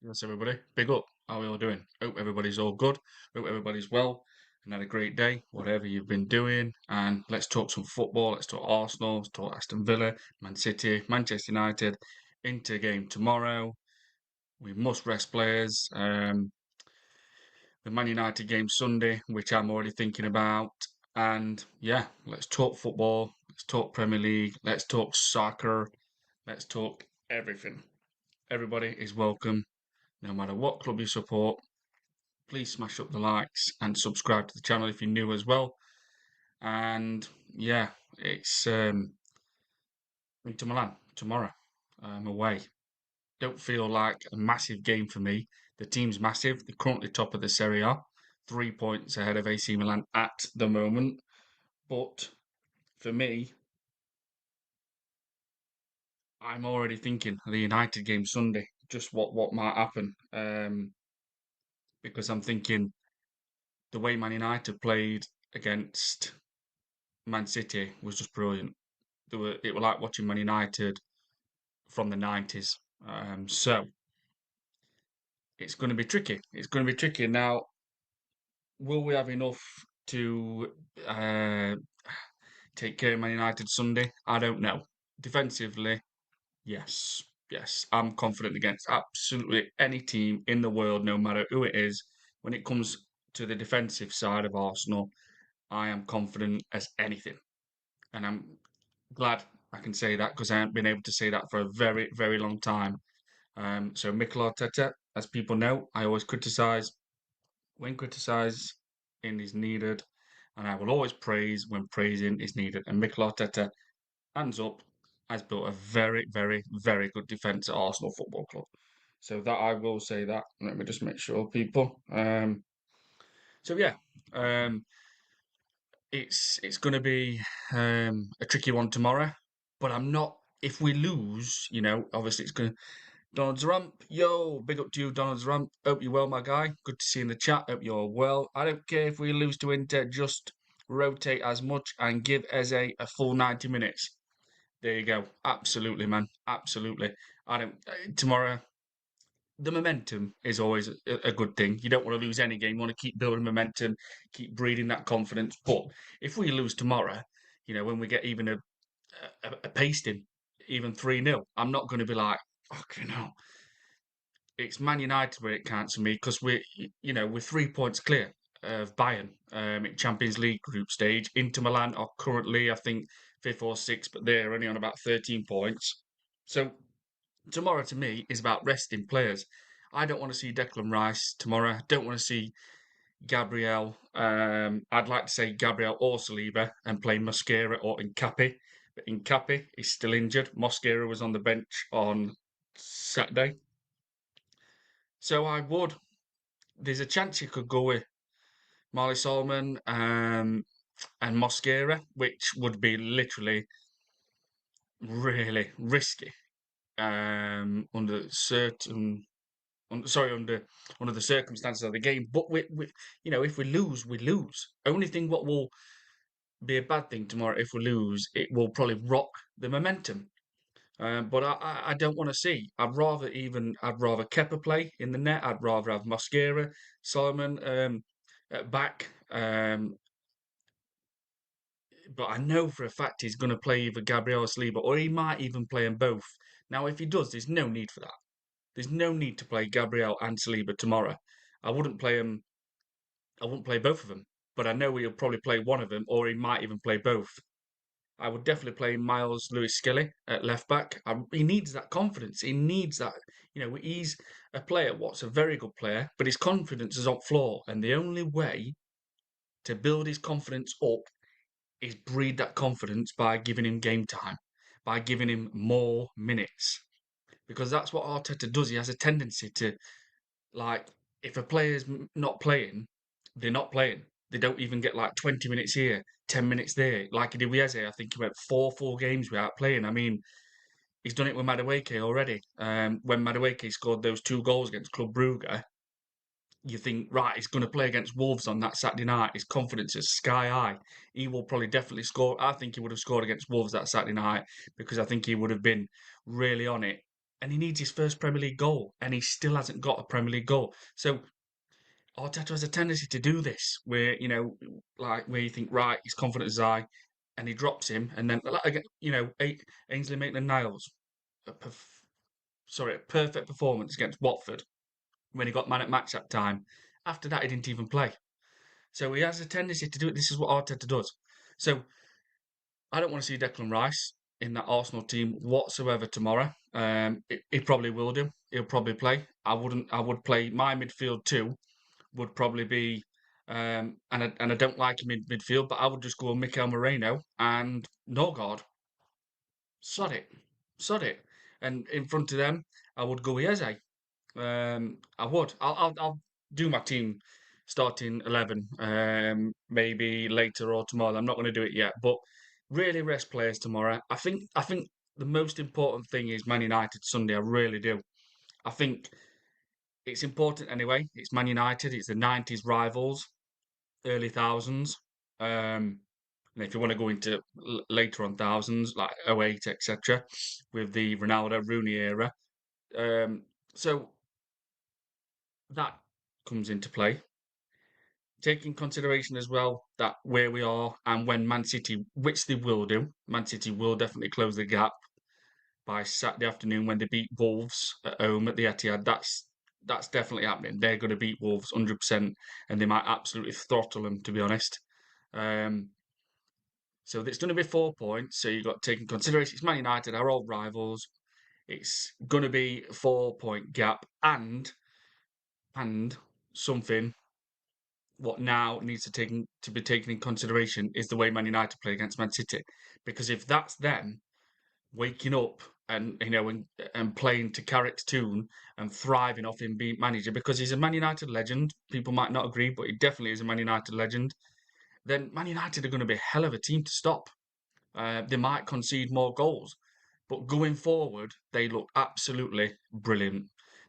Yes, everybody. Big up. How are we all doing? Hope everybody's all good. Hope everybody's well and had a great day, whatever you've been doing. And let's talk some football. Let's talk Arsenal. Let's talk Aston Villa, Man City, Manchester United. Into game tomorrow. We must rest players. The Man United game Sunday, which I'm already thinking about. And yeah, let's talk football. Let's talk Premier League. Let's talk soccer. Let's talk everything. Everybody is welcome, no matter what club you support. Please smash up the likes and subscribe to the channel if you're new as well. And yeah, it's Inter Milan tomorrow. Away. Don't feel like a massive game for me. The team's massive. They're currently top of the Serie A, 3 points ahead of AC Milan at the moment. But for me, I'm already thinking of the United game Sunday, just what might happen. Because I'm thinking the way Man United played against Man City was just brilliant. It was like watching Man United from the 90s. So it's going to be tricky. It's going to be tricky. Now, will we have enough to take care of Man United Sunday? I don't know. Defensively, yes. Yes, I'm confident against absolutely any team in the world, no matter who it is. When it comes to the defensive side of Arsenal, I am confident as anything. And I'm glad I can say that because I haven't been able to say that for a very, very long time. So Mikel Arteta, as people know, I always criticise when criticising is needed, and I will always praise when praising is needed. And Mikel Arteta, hands up, has built a very, very, very good defence at Arsenal Football Club. So that I will say that. Let me just make sure, people. So yeah, um, it's going to be a tricky one tomorrow, but I'm not. If we lose, obviously it's going to Donald Rump, yo, big up to you, Donald Rump. Hope you're well, my guy. Good to see you in the chat. Hope you're well. I don't care if we lose to Inter, just rotate as much and give Eze a full 90 minutes. There you go. Absolutely, man. Absolutely. I don't. Tomorrow, the momentum is always a good thing. You don't want to lose any game. You want to keep building momentum, keep breeding that confidence. But if we lose tomorrow, when we get even a pasting, even 3-0, I'm not going to be like, fucking hell, it's Man United where it counts for me because we're 3 points clear of Bayern in Champions League group stage. Inter Milan are currently, I think, fifth or sixth, but they're only on about 13 points. So tomorrow to me is about resting players. I don't want to see Declan Rice tomorrow. I don't want to see Gabriel. I'd like to say Gabriel or Saliba and play Mosquera or Nkapi. But Nkapi is still injured. Mosquera was on the bench on Saturday. So I would there's a chance you could go with Marley Solomon and Mosquera, which would be literally really risky under certain. Sorry, under the circumstances of the game. But if we lose, we lose. Only thing what will be a bad thing tomorrow if we lose, it will probably rock the momentum. But I don't want to see. I'd rather Kepa play in the net. I'd rather have Mosquera, Solomon at back. But I know for a fact he's going to play either Gabriel or Saliba, or he might even play them both. Now, if he does, there's no need for that. There's no need to play Gabriel and Saliba tomorrow. I wouldn't play him. I wouldn't play both of them. But I know he'll probably play one of them, or he might even play both. I would definitely play Miles Lewis Skelly at left back. He needs that confidence. He needs that. He's a player, what's a very good player, but his confidence is on floor. And the only way to build his confidence up is breed that confidence by giving him game time, by giving him more minutes. Because that's what Arteta does. He has a tendency to, like, if a player's not playing, they're not playing. They don't even get like 20 minutes here, 10 minutes there. Like he did with Eze, I think he went four full games without playing. I mean, he's done it with Madueke already. When Madueke scored those 2 goals against Club Brugge, you think, right, he's going to play against Wolves on that Saturday night. His confidence is sky high. He will probably definitely score. I think he would have scored against Wolves that Saturday night because I think he would have been really on it. and he needs his first Premier League goal, and he still hasn't got a Premier League goal. So Arteta has a tendency to do this, where like where you think, right, he's confident as I, and he drops him, and then like, Ainsley Maitland-Niles, a perfect performance against Watford when he got man at match that time. After that, he didn't even play. So he has a tendency to do it. This is what Arteta does. So I don't want to see Declan Rice in that Arsenal team whatsoever tomorrow. He probably will do. He'll probably play. I wouldn't. I would play my midfield too. Would probably be, and I don't like him in midfield, but I would just go Mikel Moreno and Norgard. Sod it, sod it. And in front of them, I would go Eze. I would. I'll do my team starting 11, maybe later or tomorrow. I'm not going to do it yet, but really rest players tomorrow. I think the most important thing is Man United Sunday. I really do. I think it's important anyway. It's Man United. It's the '90s rivals, early thousands. Um, and if you want to go into later on thousands, like '08, etc., with the Ronaldo Rooney era. Um, so that comes into play. Take in consideration as well that where we are and when Man City, which they will do, Man City will definitely close the gap by Saturday afternoon when they beat Wolves at home at the Etihad. That's definitely happening. They're going to beat Wolves 100%, and they might absolutely throttle them, to be honest. Um, so it's going to be 4 points. So you've got to take in consideration it's Man United, our old rivals. It's going to be a 4 point gap, and something what now needs to be taken in consideration is the way Man United play against Man City, because if that's them waking up and and playing to Carrick's tune and thriving off him being manager, because he's a Man United legend. People might not agree, but he definitely is a Man United legend. Then Man United are going to be a hell of a team to stop. They might concede more goals, but going forward, they look absolutely brilliant.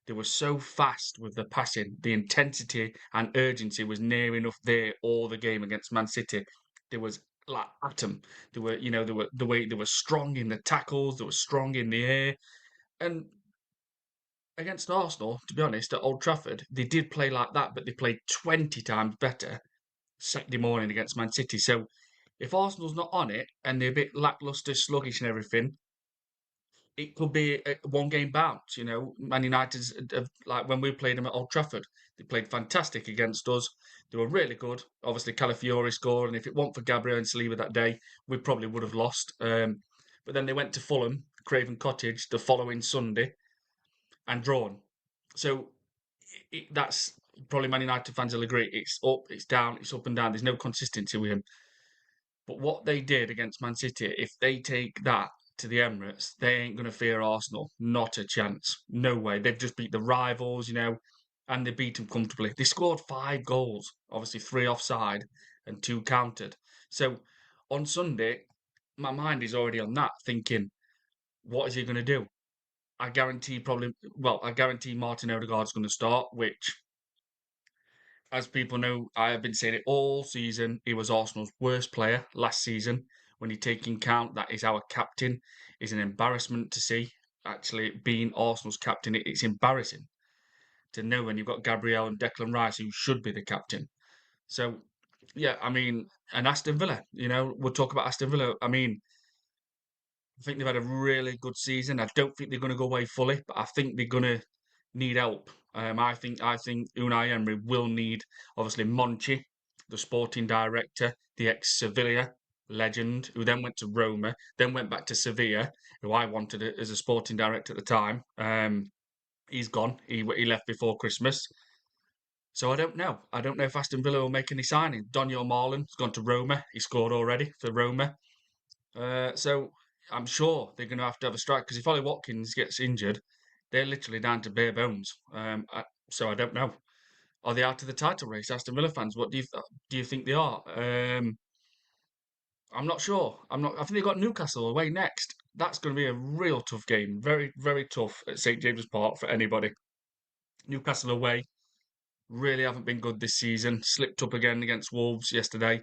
They were so fast with the passing. The intensity and urgency was near enough there all the game against Man City. There was like atom. They were strong in the tackles. They were strong in the air. And against Arsenal, to be honest, at Old Trafford, they did play like that, but they played 20 times better Saturday morning against Man City. So if Arsenal's not on it and they're a bit lackluster, sluggish, and everything, it could be a one game bounce. Man United's like when we played them at Old Trafford, they played fantastic against us. They were really good. Obviously, Calafiori scored, and if it weren't for Gabriel and Saliba that day, we probably would have lost. But then they went to Fulham, Craven Cottage, the following Sunday, and drawn. So that's probably Man United fans will agree. It's up, it's down, it's up and down. There's no consistency with him. But what they did against Man City, if they take that to the Emirates, they ain't going to fear Arsenal. Not a chance. No way. They've just beat the rivals, and they beat them comfortably. They scored 5 goals, obviously 3 offside and 2 countered. So on Sunday, my mind is already on that, thinking, what is he going to do? I guarantee Martin Odegaard's going to start, which as people know, I have been saying it all season. He was Arsenal's worst player last season. When you take in count that is our captain, is an embarrassment to see. Actually, being Arsenal's captain, it's embarrassing to know when you've got Gabriel and Declan Rice, who should be the captain. So, yeah, I mean, and Aston Villa, we'll talk about Aston Villa. I mean, I think they've had a really good season. I don't think they're going to go away fully, but I think they're going to need help. I think Unai Emery will need obviously Monchi, the sporting director, the ex Sevilla legend, who then went to Roma, then went back to Sevilla, who I wanted as a sporting director at the time. He's gone. He left before Christmas. So I don't know. I don't know if Aston Villa will make any signing. Daniel Marlon's gone to Roma. He scored already for Roma. So I'm sure they're going to have a strike, because if Ollie Watkins gets injured, they're literally down to bare bones. So I don't know. Are they out of the title race, Aston Villa fans? What do you think they are? I'm not sure. I'm not. I think they've got Newcastle away next. That's going to be a real tough game. Very, very tough at St James's Park for anybody. Newcastle away really haven't been good this season. Slipped up again against Wolves yesterday.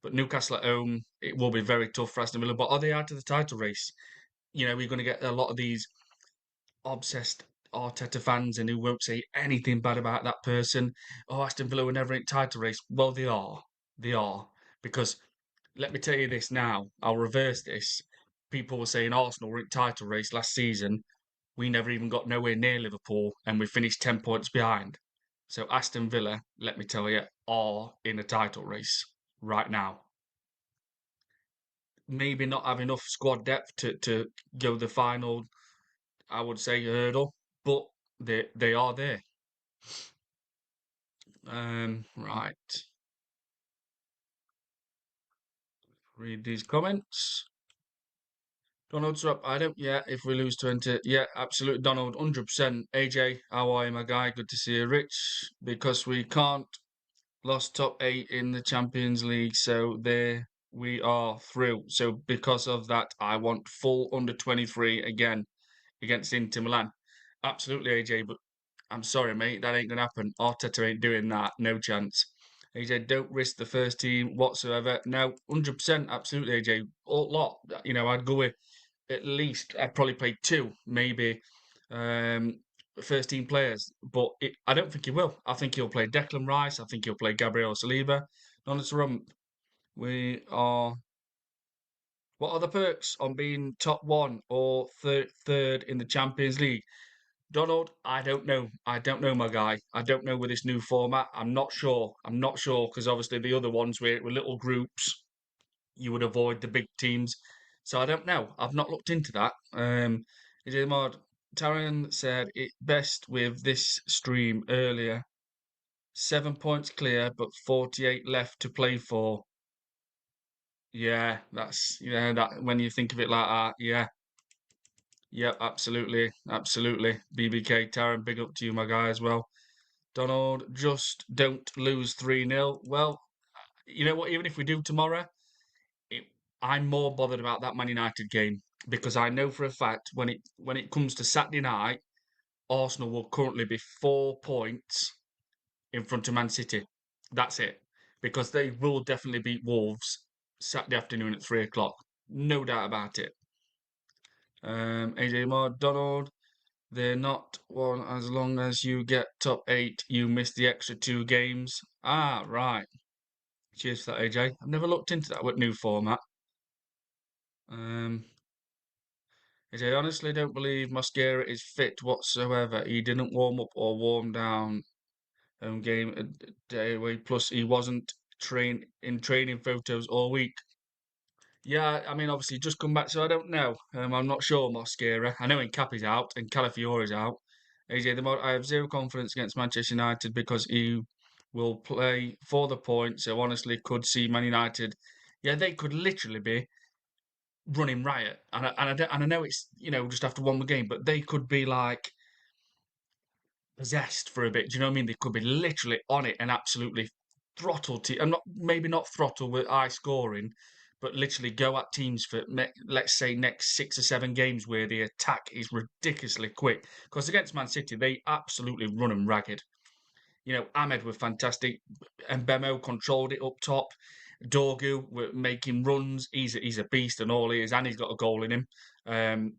But Newcastle at home, it will be very tough for Aston Villa. But are they out of the title race? We're going to get a lot of these obsessed Arteta fans and who won't say anything bad about that person. Oh, Aston Villa were never in title race. Well, they are. They are. Because let me tell you this now. I'll reverse this. People were saying Arsenal were in title race last season. We never even got nowhere near Liverpool and we finished 10 points behind. So Aston Villa, let me tell you, are in a title race right now. Maybe not have enough squad depth to go the final, I would say, hurdle, but they are there. Right. Read these comments. Donald's up. I don't. Yeah, if we lose 20. Yeah, absolutely. Donald, 100%. AJ, how are you, my guy? Good to see you. Rich, because we can't. Lost top eight in the Champions League. So there we are through. So because of that, I want full under 23 again against Inter Milan. Absolutely, AJ, but I'm sorry, mate. That ain't going to happen. Arteta ain't doing that. No chance. AJ, don't risk the first team whatsoever. No, 100%. Absolutely, AJ. A lot. I'd go with at least I'd probably play two, maybe um, first team players. But I don't think he will. I think he'll play Declan Rice. I think he'll play Gabriel Saliba. Donald Trump. We are. What are the perks on being top one or third in the Champions League? Donald, I don't know. I don't know, my guy. I don't know with this new format. I'm not sure. I'm not sure because obviously the other ones were little groups, you would avoid the big teams. So I don't know. I've not looked into that. Mod Taran said it best with this stream earlier. 7 points clear, but 48 left to play for. Yeah, that when you think of it like that, yeah. Yep, absolutely. Absolutely. BBK Taran, big up to you, my guy, as well. Donald, just don't lose 3-0. Well, you know what? Even if we do tomorrow, it, I'm more bothered about that Man United game because I know for a fact when it comes to Saturday night, Arsenal will currently be 4 points in front of Man City. That's it. Because they will definitely beat Wolves Saturday afternoon at 3 o'clock. No doubt about it. AJ Moore, Donald, they're not one as long as you get top eight, you miss the extra 2 games. Ah, right. Cheers for that, AJ. I've never looked into that with new format. Um, I honestly don't believe Mosquera is fit whatsoever. He didn't warm up or warm down home game a day away. Plus, he wasn't in training photos all week. Yeah, I mean, obviously, just come back, so I don't know. I'm not sure Mosquera. I know Nkappi's out and Calafiori's out. AJ, I have zero confidence against Manchester United because he will play for the point. So honestly, could see Man United. Yeah, they could literally be running riot. And I know it's just after one more game, but they could be like possessed for a bit. Do you know what I mean? They could be literally on it and absolutely throttle team. And not maybe not throttle with high scoring, but literally go at teams for let's say next 6 or 7 games where the attack is ridiculously quick. Because against Man City, they absolutely run them ragged. Ahmed were fantastic. And Bemo controlled it up top. Dorgu were making runs. He's a beast and all he is, and he's got a goal in him. Um,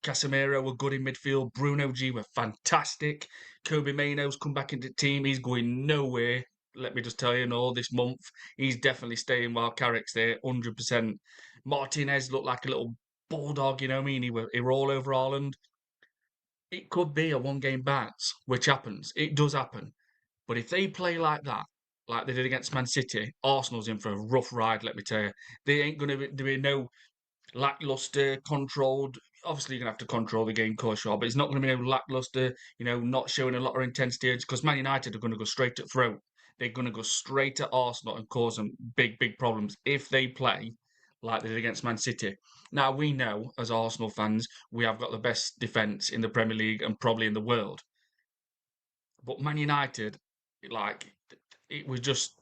Casemiro were good in midfield. Bruno G were fantastic. Kobe Maino's come back into the team. He's going nowhere. Let me just tell you, no, this month he's definitely staying while Carrick's there, 100%. Martinez looked like a little bulldog. You know what I mean? He were all over Ireland. It could be a one-game bounce, which happens. It does happen. But if they play like that, like they did against Man City, Arsenal's in for a rough ride. Let me tell you, they ain't going to be no lackluster, controlled. Obviously, you're gonna have to control the game, course, sure, but it's not going to be no lackluster. Not showing a lot of intensity because Man United are going to go straight at throat. They're going to go straight at Arsenal and cause them big, big problems if they play like they did against Man City. Now we know as Arsenal fans we have got the best defense in the Premier League and probably in the world. But Man United, like it was just,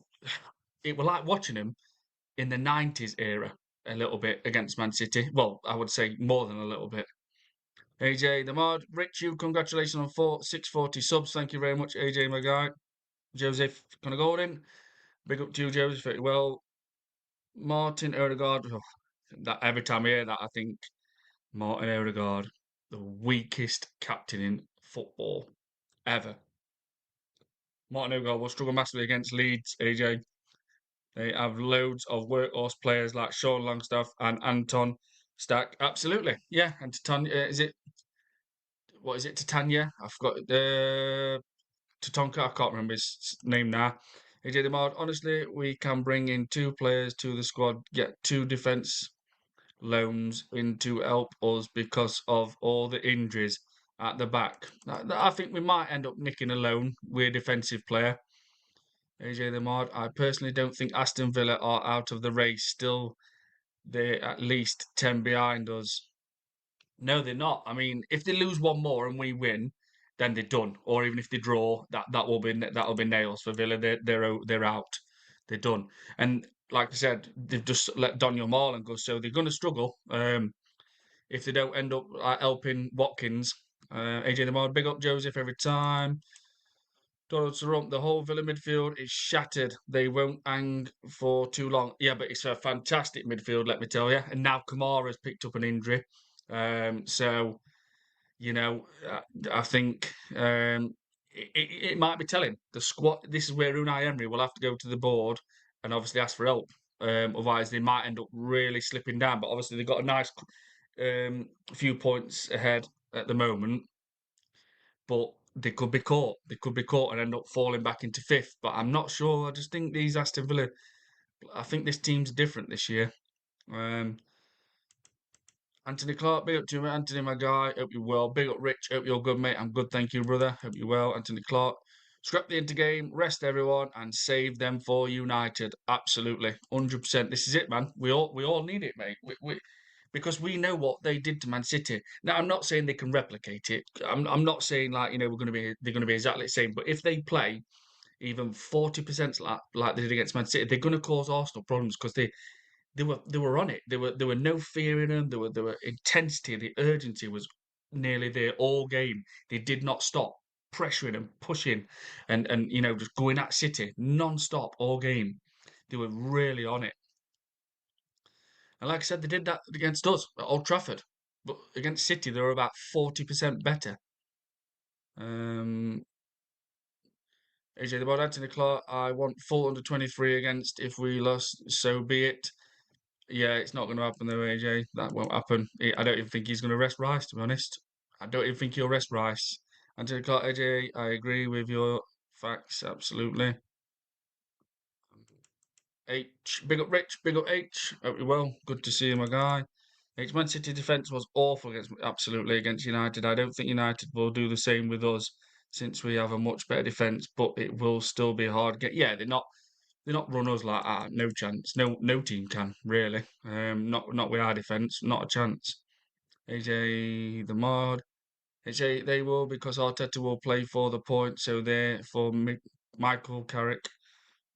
it was like watching them in the 90s era a little bit against Man City. Well, I would say more than a little bit. AJ the Mod, Rich, you congratulations on 640 subs. Thank you very much, AJ, my guy. Joseph Conagordin, big up to you, Joseph. Very well. Martin Odegaard, that every time I hear that, I think Martin Odegaard. the weakest captain in football ever. Martin Odegaard will struggle massively against Leeds, AJ. They have loads of workhorse players like Sean Longstaff and Anton Stack. Absolutely. Yeah. And Titania, is it, what is it, Titania? I forgot the Tatonka. I can't remember his name now. AJ Demard, honestly, we can bring in two players to the squad, get two defence loans in to help us because of all the injuries at the back. I think we might end up nicking a loan with a defensive player. AJ Lamard, I personally don't think Aston Villa are out of the race. Still, they're at least 10 behind us. No, they're not. I mean, if they lose one more and we win, then they're done. Or even if they draw, that'll be nails for Villa. They're out. They're done. And like I said, they've just let Daniel Marlon go, so they're going to struggle. If they don't end up helping Watkins, AJ Lamar, big up Joseph every time. Donald Trump, the whole Villa midfield is shattered. They won't hang for too long. Yeah, but it's a fantastic midfield, let me tell you. And now Kamara's picked up an injury. So, you know, I think it might be telling. The squad, this is where Unai Emery will have to go to the board and obviously ask for help. Otherwise, they might end up really slipping down. But obviously, they've got a nice few points ahead at the moment, but they could be caught. They could be caught and end up falling back into fifth. But I'm not sure. I just think these Aston Villa. I think this team's different this year. Um, Anthony Clark, big up to you, mate. Anthony, my guy. Hope you're well. Big up, Rich. Hope you're good, mate. I'm good, thank you, brother. Hope you're well. Anthony Clark. Scrap the intergame, rest everyone, and save them for United. Absolutely, 100%. This is it, man. We all need it, mate. Because we know what they did to Man City. Now, I'm not saying they can replicate it. I'm not saying like they're going to be exactly the same. But if they play even 40% like they did against Man City, they're going to cause Arsenal problems because they were on it. There were no fear in them. There were intensity. The urgency was nearly there all game. They did not stop pressuring and pushing, and just going at City non-stop all game. They were really on it. And like I said, they did that against us at Old Trafford. But against City, they were about 40% better. Um, AJ, about Anthony Clark, I want full under 23 against. If we lost, so be it. Yeah, it's not going to happen though, AJ. That won't happen. I don't even think he's going to rest Rice, to be honest. I don't even think he'll rest Rice. Anthony Clark, AJ, I agree with your facts, absolutely. H, big up Rich, big up H. Hope you're well. Good to see you, my guy. H, Man City defence was awful absolutely against United. I don't think United will do the same with us since we have a much better defence, but it will still be hard. Yeah, they're not run us like that. No chance. No team can really. Not with our defence. Not a chance. AJ the Mod. AJ they will because Arteta will play for the point. So therefore, Michael Carrick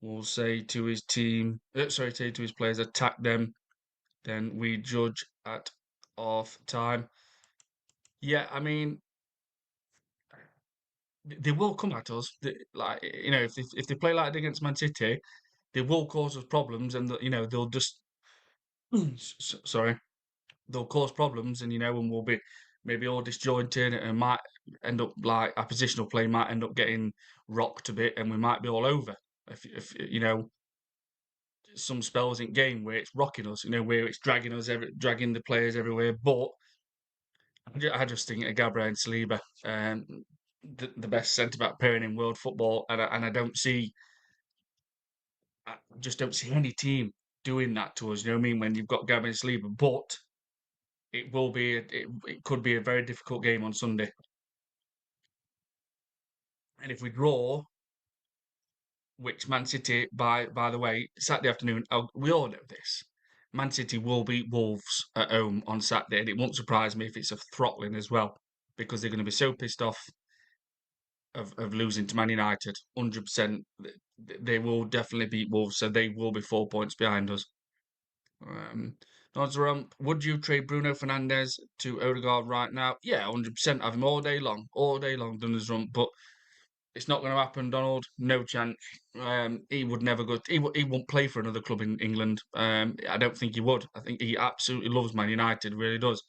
will say to his team, say to his players, attack them. Then we judge at half time. Yeah, I mean, they will come at us. Like if they play like that against Man City, they will cause us problems, and they'll just sorry, they'll cause problems, and we'll be maybe all disjointed, and might end up like our positional play might end up getting rocked a bit, and we might be all over. If some spells in game where it's rocking us, where it's dragging the players everywhere, but I just think Gabriel Saliba, the best centre back pairing in world football, and I just don't see any team doing that to us. You know what I mean? When you've got Gabriel Saliba, but it could be a very difficult game on Sunday, and if we draw, which Man City, by the way, Saturday afternoon, we all know this. Man City will beat Wolves at home on Saturday, and it won't surprise me if it's a throttling as well, because they're going to be so pissed off of losing to Man United. 100%, they will definitely beat Wolves, so they will be 4 points behind us. Would you trade Bruno Fernandes to Odegaard right now? Yeah, 100%. Have him all day long, done his rump, but it's not going to happen, Donald. No chance. He would never go. He won't play for another club in England. I don't think he would. I think he absolutely loves Man United, really does.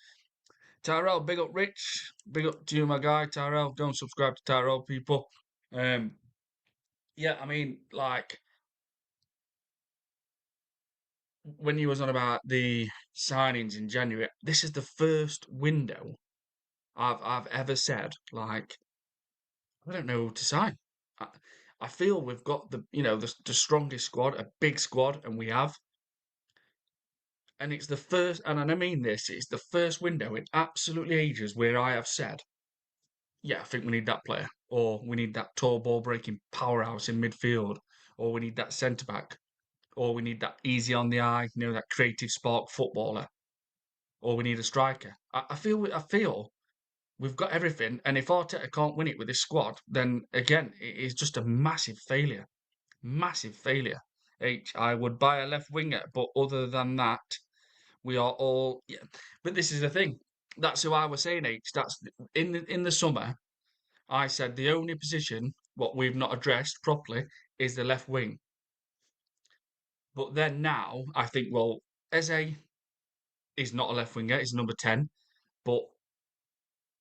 Tyrell, big up Rich. Big up to you, my guy, Tyrell. Go and subscribe to Tyrell, people. Um, yeah, I mean, like when you was on about the signings in January, this is the first window I've ever said, like, I don't know who to sign. I, I feel we've got the strongest squad, a big squad, and we have. And it's the first, and I mean this, it's the first window in absolutely ages where I have said, yeah, I think we need that player, or we need that tall ball breaking powerhouse in midfield, or we need that centre back, or we need that easy on the eye, that creative spark footballer, or we need a striker. I feel we've got everything, and if Arteta can't win it with this squad, then again, it is just a massive failure. Massive failure. I would buy a left winger, but other than that, we are all. Yeah. But this is the thing. That's who I was saying, That's in the summer. I said the only position what we've not addressed properly is the left wing. But then now I think, well, Eze is not a left winger; he's number 10. But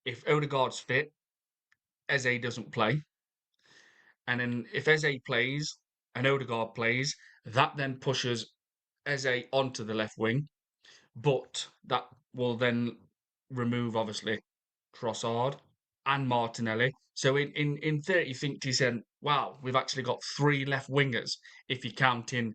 if Odegaard's fit, Eze doesn't play, and then if Eze plays and Odegaard plays, that then pushes Eze onto the left wing. But that will then remove obviously Trossard and Martinelli. So in theory, you think to saying, wow, we've actually got three left wingers if you count in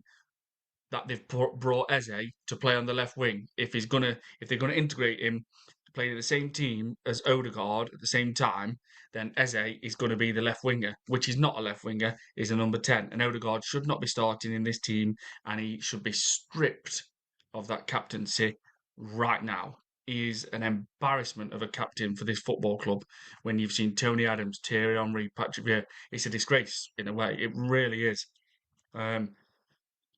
that they've brought Eze to play on the left wing. If they're gonna integrate him to play in the same team as Odegaard at the same time, then Eze is going to be the left winger, which is not a left winger, is a number 10. And Odegaard should not be starting in this team, and he should be stripped of that captaincy right now. He is an embarrassment of a captain for this football club. When you've seen Tony Adams, Thierry Henry, Patrick Vieira, it's a disgrace in a way. It really is. Um,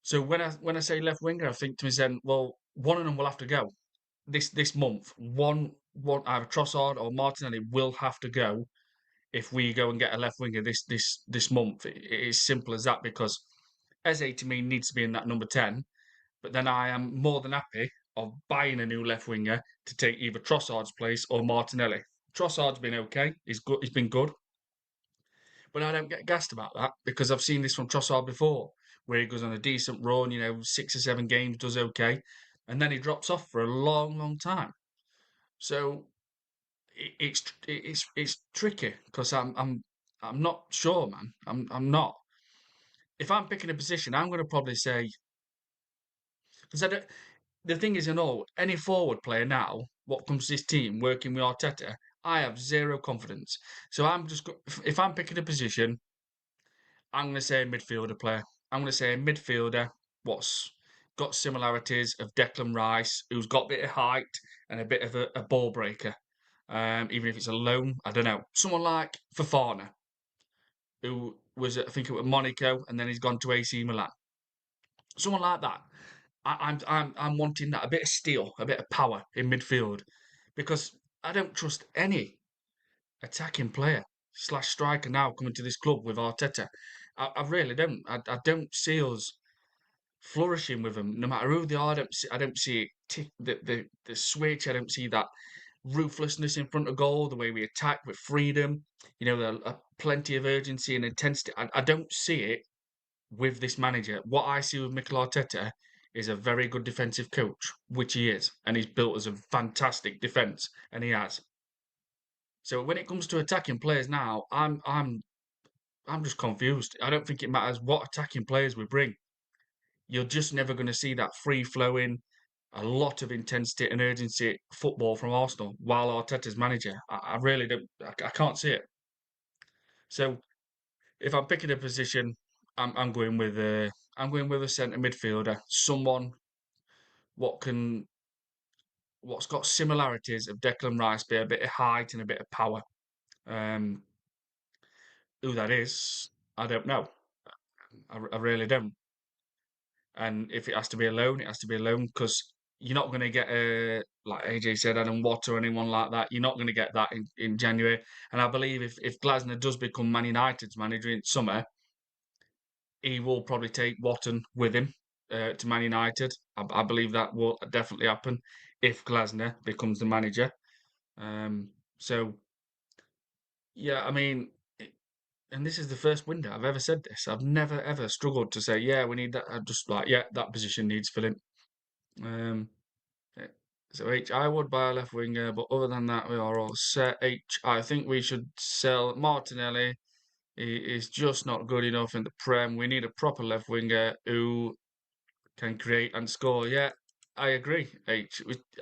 so when I say left winger, I think to myself, well, one of them will have to go this month. One either Trossard or Martinelli will have to go if we go and get a left winger this month. It is simple as that because Eze to me needs to be in that number 10. But then I am more than happy of buying a new left winger to take either Trossard's place or Martinelli. Trossard's been okay. He's good. He's been good. But I don't get gassed about that because I've seen this from Trossard before, where he goes on a decent run, 6 or 7 games, does okay, and then he drops off for a long, long time. So it's tricky because I'm not sure, man. I'm not. If I'm picking a position, I'm going to probably say because the thing is, any forward player now, what comes to this team working with Arteta, I have zero confidence. So if I'm picking a position, I'm going to say a midfielder player. I'm going to say a midfielder what's got similarities of Declan Rice, who's got a bit of height and a bit of a ball breaker. Even if it's a loan, I don't know. Someone like Fofana, who was I think it was Monaco, and then he's gone to AC Milan. Someone like that. I'm wanting that a bit of steel, a bit of power in midfield, because I don't trust any attacking player slash striker now coming to this club with Arteta. I really don't. I don't see us flourishing with them, no matter who they are. I don't see the switch. I don't see that ruthlessness in front of goal, the way we attack with freedom. Plenty of urgency and intensity. I don't see it with this manager. What I see with Mikel Arteta is a very good defensive coach, which he is, and he's built us a fantastic defence, and he has. So when it comes to attacking players now, I'm just confused. I don't think it matters what attacking players we bring. You're just never going to see that free flowing, a lot of intensity and urgency football from Arsenal while Arteta's manager. I really don't. I can't see it. So if I'm picking a position, I'm going with a centre midfielder, someone what can what's got similarities of Declan Rice, be a bit of height and a bit of power. Um, who that is, I don't know. I really don't. And if it has to be alone, it has to be alone because you're not going to get like AJ said, Adam Watt or anyone like that. You're not going to get that in January. And I believe if Glasner does become Man United's manager in summer, he will probably take Watton with him to Man United. I believe that will definitely happen if Glasner becomes the manager. So yeah, I mean, and this is the first window I've ever said this. I've never ever struggled to say, yeah, we need that. I'm just like, yeah, that position needs filling. Um, eh, so H, I would buy a left winger, but other than that, we are all set. H, I think we should sell Martinelli. He is just not good enough in the Prem. We need a proper left winger who can create and score. Yeah, I agree. I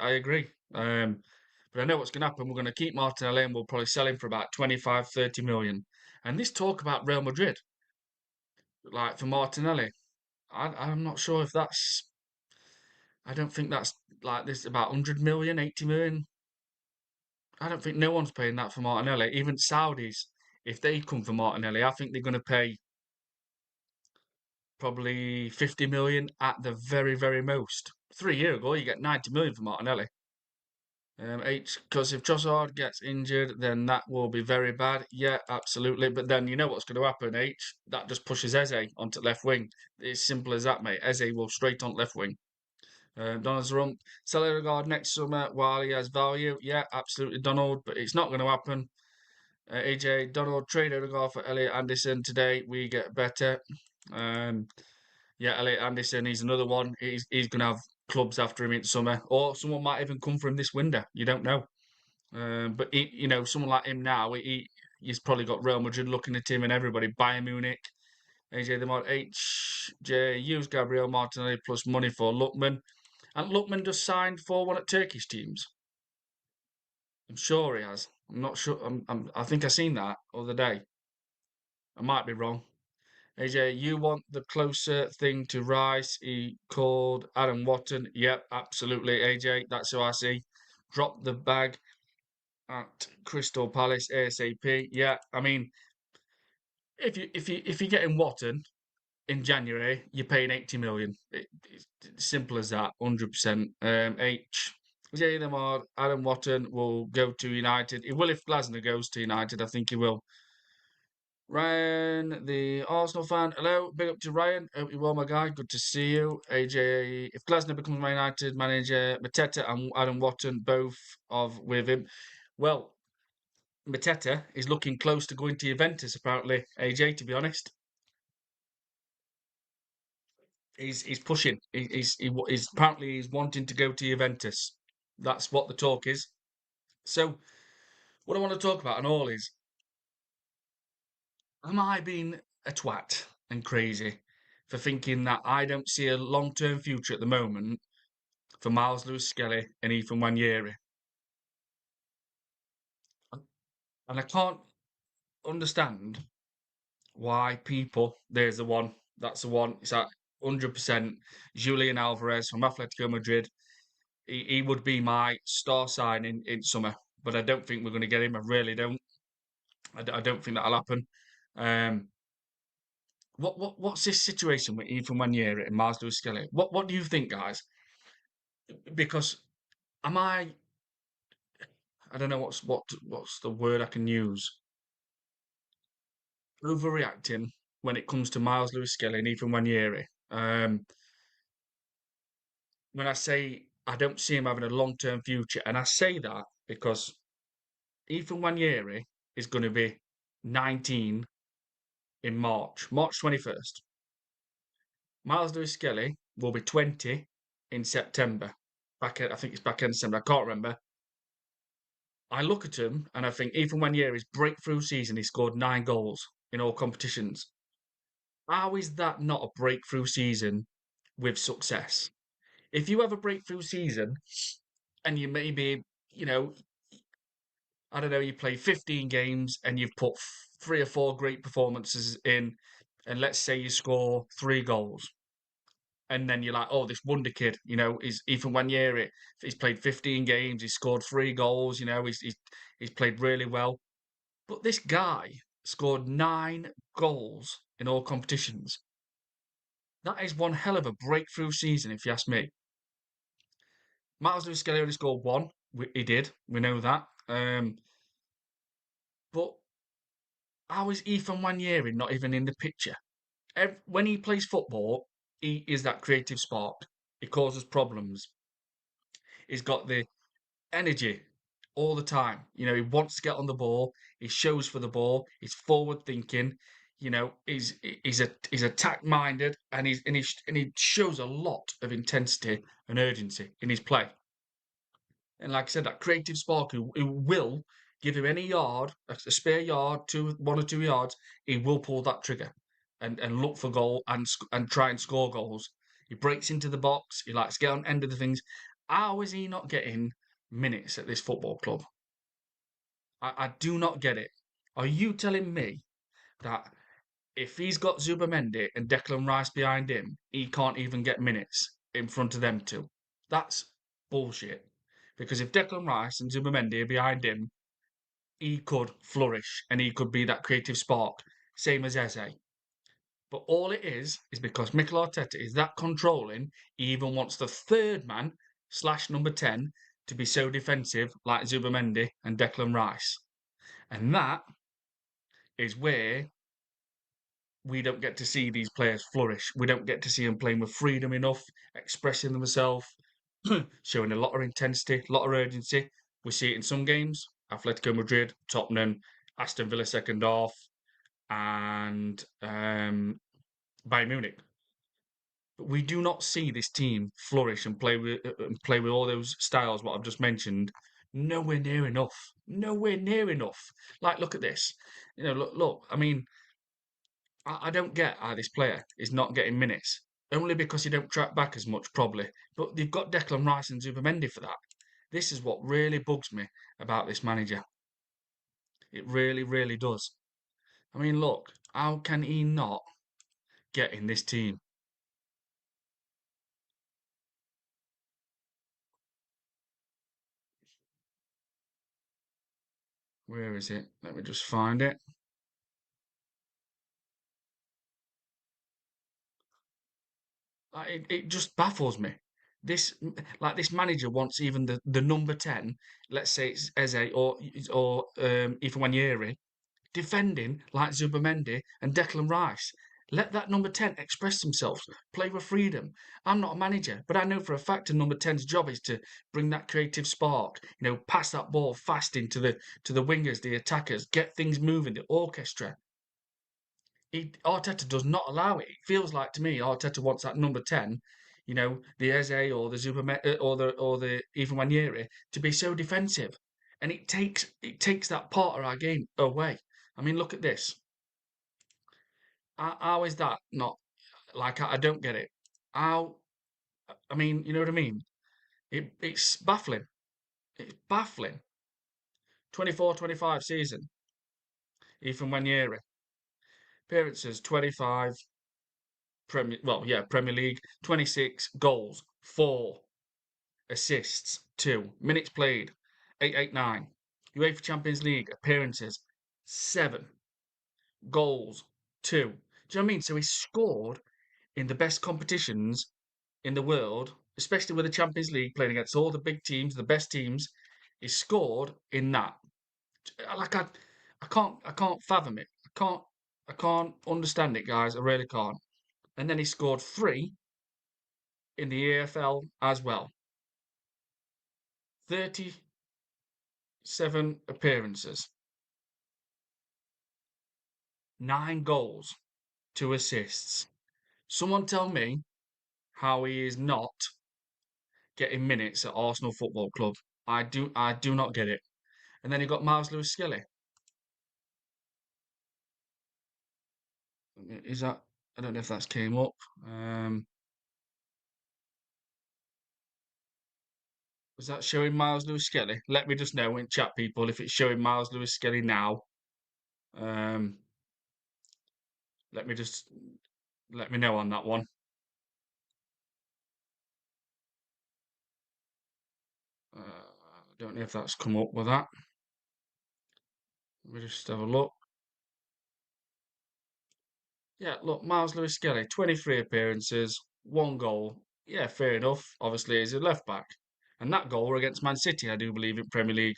agree. But I know what's going to happen. We're going to keep Martinelli and we'll probably sell him for about 25, 30 million. And this talk about Real Madrid, like for Martinelli, I'm not sure if that's, I don't think that's like this about 100 million, 80 million. I don't think no one's paying that for Martinelli. Even Saudis, if they come for Martinelli, I think they're going to pay probably 50 million at the very, very most. 3 years ago, you get 90 million for Martinelli. H, because if Trossard gets injured, then that will be very bad. Yeah, absolutely. But then you know what's going to happen, H? That just pushes Eze onto left wing. It's simple as that, mate. Eze will straight on left wing. Donald's rump. Sell Odegaard next summer while he has value. Yeah, absolutely, Donald. But it's not going to happen. AJ, Donald, trade Odegaard for Elliot Anderson today. We get better. Um, yeah, Elliot Anderson, he's another one. He's going to have clubs after him in summer, or someone might even come from this window. You don't know. But someone like him now, he's probably got Real Madrid looking at him and everybody. Bayern Munich, AJ the Mod HJ use Gabriel Martinelli plus money for Lookman, and Lookman just signed for one of Turkish teams. I'm sure he has. I'm not sure. I think I seen that other day. I might be wrong. AJ, you want the closer thing to Rice? He called Adam Watton. Yep, absolutely, AJ. That's who I see. Drop the bag at Crystal Palace ASAP. Yeah, I mean, if you're getting Watton in January, you're paying 80 million. It's simple as that, 100%. H. Yeah, them are. Adam Watton will go to United. He will if Glasner goes to United. I think he will. Ryan, the Arsenal fan. Hello, big up to Ryan. Hope you're well, my guy. Good to see you. AJ, if Glasner becomes Man United manager, Mateta and Adam Watton both of with him. Well, Mateta is looking close to going to Juventus, apparently. AJ, to be honest, he's pushing. He's apparently he's wanting to go to Juventus. That's what the talk is. So, what I want to talk about and all is, am I being a twat and crazy for thinking that I don't see a long-term future at the moment for Miles Lewis Skelly and Ethan Wanyeri? And I can't understand why people, there's the one, that's the one, it's at 100%. Julian Alvarez from Atletico Madrid. He would be my star sign in summer, but I don't think we're going to get him. I really don't. I don't think that'll happen. Um, what's this situation with Ethan Wanyeri and Mars Lewis Skelly? What do you think, guys? Because am I don't know what's the word I can use, overreacting when it comes to Miles Lewis Skelly and Ethan Wanyeri. When I say I don't see him having a long term future, and I say that because Ethan Wanyeri is going to be 19 in March 21st. Miles Lewis Skelly will be 20 in September. I think it's back in December. I can't remember. I look at him and I think even when his breakthrough season, he scored 9 goals in all competitions. How is that not a breakthrough season with success? If you have a breakthrough season and you maybe, you know, I don't know, you play 15 games and you've put 3 or 4 great performances in, and let's say you score 3 goals, and then you're like, oh, this wonder kid, is Ethan Wanyeri. He's played 15 games, he's scored 3 goals, he's played really well. But this guy scored 9 goals in all competitions. That is one hell of a breakthrough season, if you ask me. Miles Lewis Skelly only scored one. He did. We know that. But how is Ethan Wanyeri not even in the picture? When he plays football, he is that creative spark. He causes problems. He's got the energy all the time. He wants to get on the ball. He shows for the ball. He's forward thinking. He's attack minded, and he shows a lot of intensity and urgency in his play. And like I said, that creative spark who will give him any yard, a spare yard, 1 or 2 yards, he will pull that trigger and look for goal and try and score goals. He breaks into the box. He likes to get on end of the things. How is he not getting minutes at this football club? I do not get it. Are you telling me that if he's got Zubamendi and Declan Rice behind him, he can't even get minutes in front of them two? That's bullshit. Because if Declan Rice and Zubamendi are behind him, he could flourish and he could be that creative spark, same as Eze. But all it is because Mikel Arteta is that controlling, he even wants the third man slash number 10 to be so defensive like Zubamendi and Declan Rice. And that is where we don't get to see these players flourish. We don't get to see them playing with freedom enough, expressing themselves, showing a lot of intensity, a lot of urgency. We see it in some games. Atletico Madrid, Tottenham, Aston Villa second half, and Bayern Munich. But we do not see this team flourish and play with all those styles what I've just mentioned. Nowhere near enough. Nowhere near enough. Like, look at this. Look. I mean, I don't get how this player is not getting minutes. Only because he don't track back as much, probably. But they've got Declan Rice and Zubamendi for that. This is what really bugs me about this manager. It really, really does. I mean, look, how can he not get in this team? Where is it? Let me just find it. It just baffles me. This manager wants even the number 10, let's say it's Eze or even Wanyeri, defending like Zubamendi and Declan Rice. Let that number 10 express themselves, play with freedom. I'm not a manager, but I know for a fact a number 10's job is to bring that creative spark, pass that ball fast into the wingers, the attackers, get things moving, the orchestra. Arteta does not allow it. It feels like to me Arteta wants that number 10, the Eze or the or the even Wanyeri to be so defensive. And it takes that part of our game away. I mean, look at this. How is that not like I don't get it? How I mean, you know what I mean? It's baffling. It's baffling. 24-25 season. Ethan Wanyeri. Appearances 25 Premier League, 26 goals, 4 assists, 2 minutes played, 889. UEFA Champions League appearances, 7 goals, 2. Do you know what I mean? So he scored in the best competitions in the world, especially with the Champions League, playing against all the big teams, the best teams. He scored in that. Like I can't fathom it. I can't understand it, guys. I really can't. And then he scored 3 in the EFL as well. 37 appearances, 9 goals, 2 assists. Someone tell me how he is not getting minutes at Arsenal Football Club. I do not get it. And then you got Miles Lewis Skelly. Is that? I don't know if that's came up. Was that showing Miles Lewis Skelly? Let me just know in chat, people, if it's showing Miles Lewis Skelly now. Um, let me know on that one. I don't know if that's come up with that. Let me just have a look. Yeah, look, Miles Lewis Skelly, 23 appearances, 1 goal. Yeah, fair enough. Obviously, he's a left back. And that goal were against Man City, I do believe, in Premier League.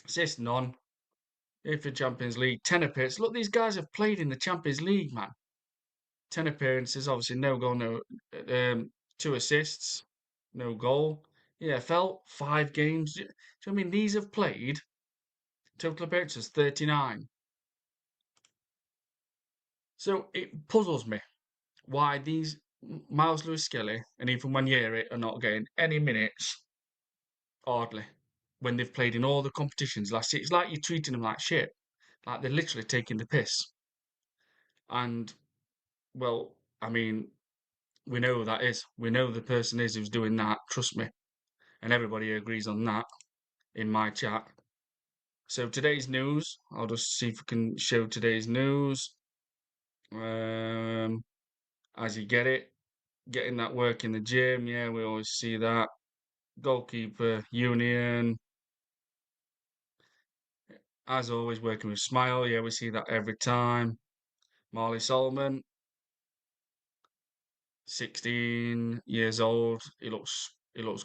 Assist none. If for Champions League, 10 appearances. Look, these guys have played in the Champions League, man. 10 appearances, obviously, no goal, no 2 assists, no goal. Yeah, fell 5 games. Do you know what I mean? These have played total appearances 39. So it puzzles me why these Miles Lewis Skelly and even Wanyeri are not getting any minutes, hardly, when they've played in all the competitions last year. It's like you're treating them like shit. Like they're literally taking the piss. And, well, I mean, we know who that is. We know the person is who's doing that, trust me. And everybody agrees on that in my chat. So today's news, I'll just see if I can show today's news. Um, as you get it, getting that work in the gym, yeah, we always see that. Goalkeeper, Union, as always, working with Smile, yeah, we see that every time. Marley Solomon, 16 years old, he looks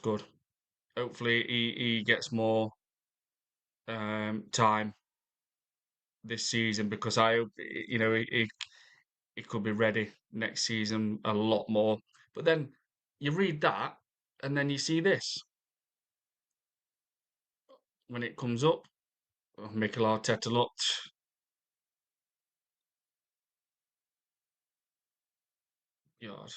good. Hopefully he gets more time this season because I hope he could be ready next season a lot more. But then you read that and then you see this when it comes up. Oh, Mikel Arteta looked. God,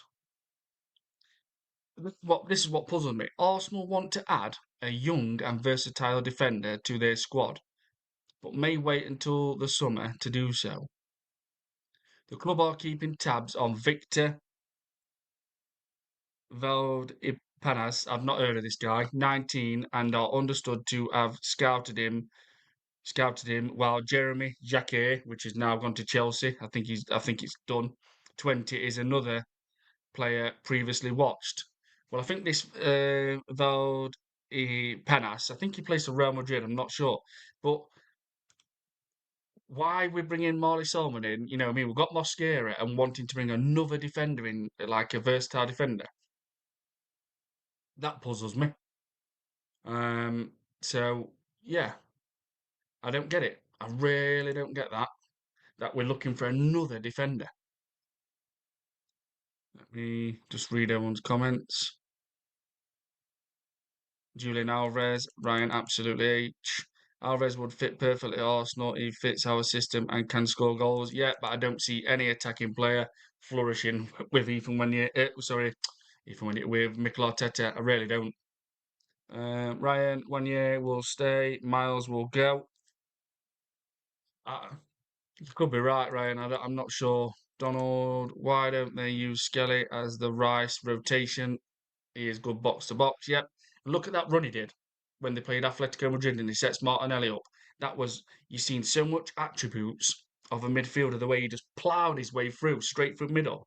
this is what puzzled me. Arsenal want to add a young and versatile defender to their squad, but may wait until the summer to do so. The club are keeping tabs on Victor Valdepanas. I've not heard of this guy, 19, and are understood to have scouted him, while Jeremy Jacquet, which has now gone to Chelsea, I think it's done. 20 is another player previously watched. Well, I think this Vald Penas, I think he plays for Real Madrid. I'm not sure, but why we bring in Marley Solomon in? I mean, we've got Mosquera and wanting to bring another defender in, like a versatile defender. That puzzles me. Um, so yeah, I don't get it. I really don't get that. That we're looking for another defender. Let me just read everyone's comments. Julian Alvarez, Ryan, absolutely H. Alvarez would fit perfectly at Arsenal. He fits our system and can score goals. Yeah, but I don't see any attacking player flourishing with Ethan Wenya. Ethan Wenya with Mikel Arteta. I really don't. Ryan, 1 year will stay. Miles will go. You could be right, Ryan. I'm not sure. Donald, why don't they use Skelly as the Rice rotation? He is good box to box. Yep. Look at that run he did when they played Atletico Madrid and he sets Martinelli up. You've seen so much attributes of a midfielder, the way he just ploughed his way through, straight through middle,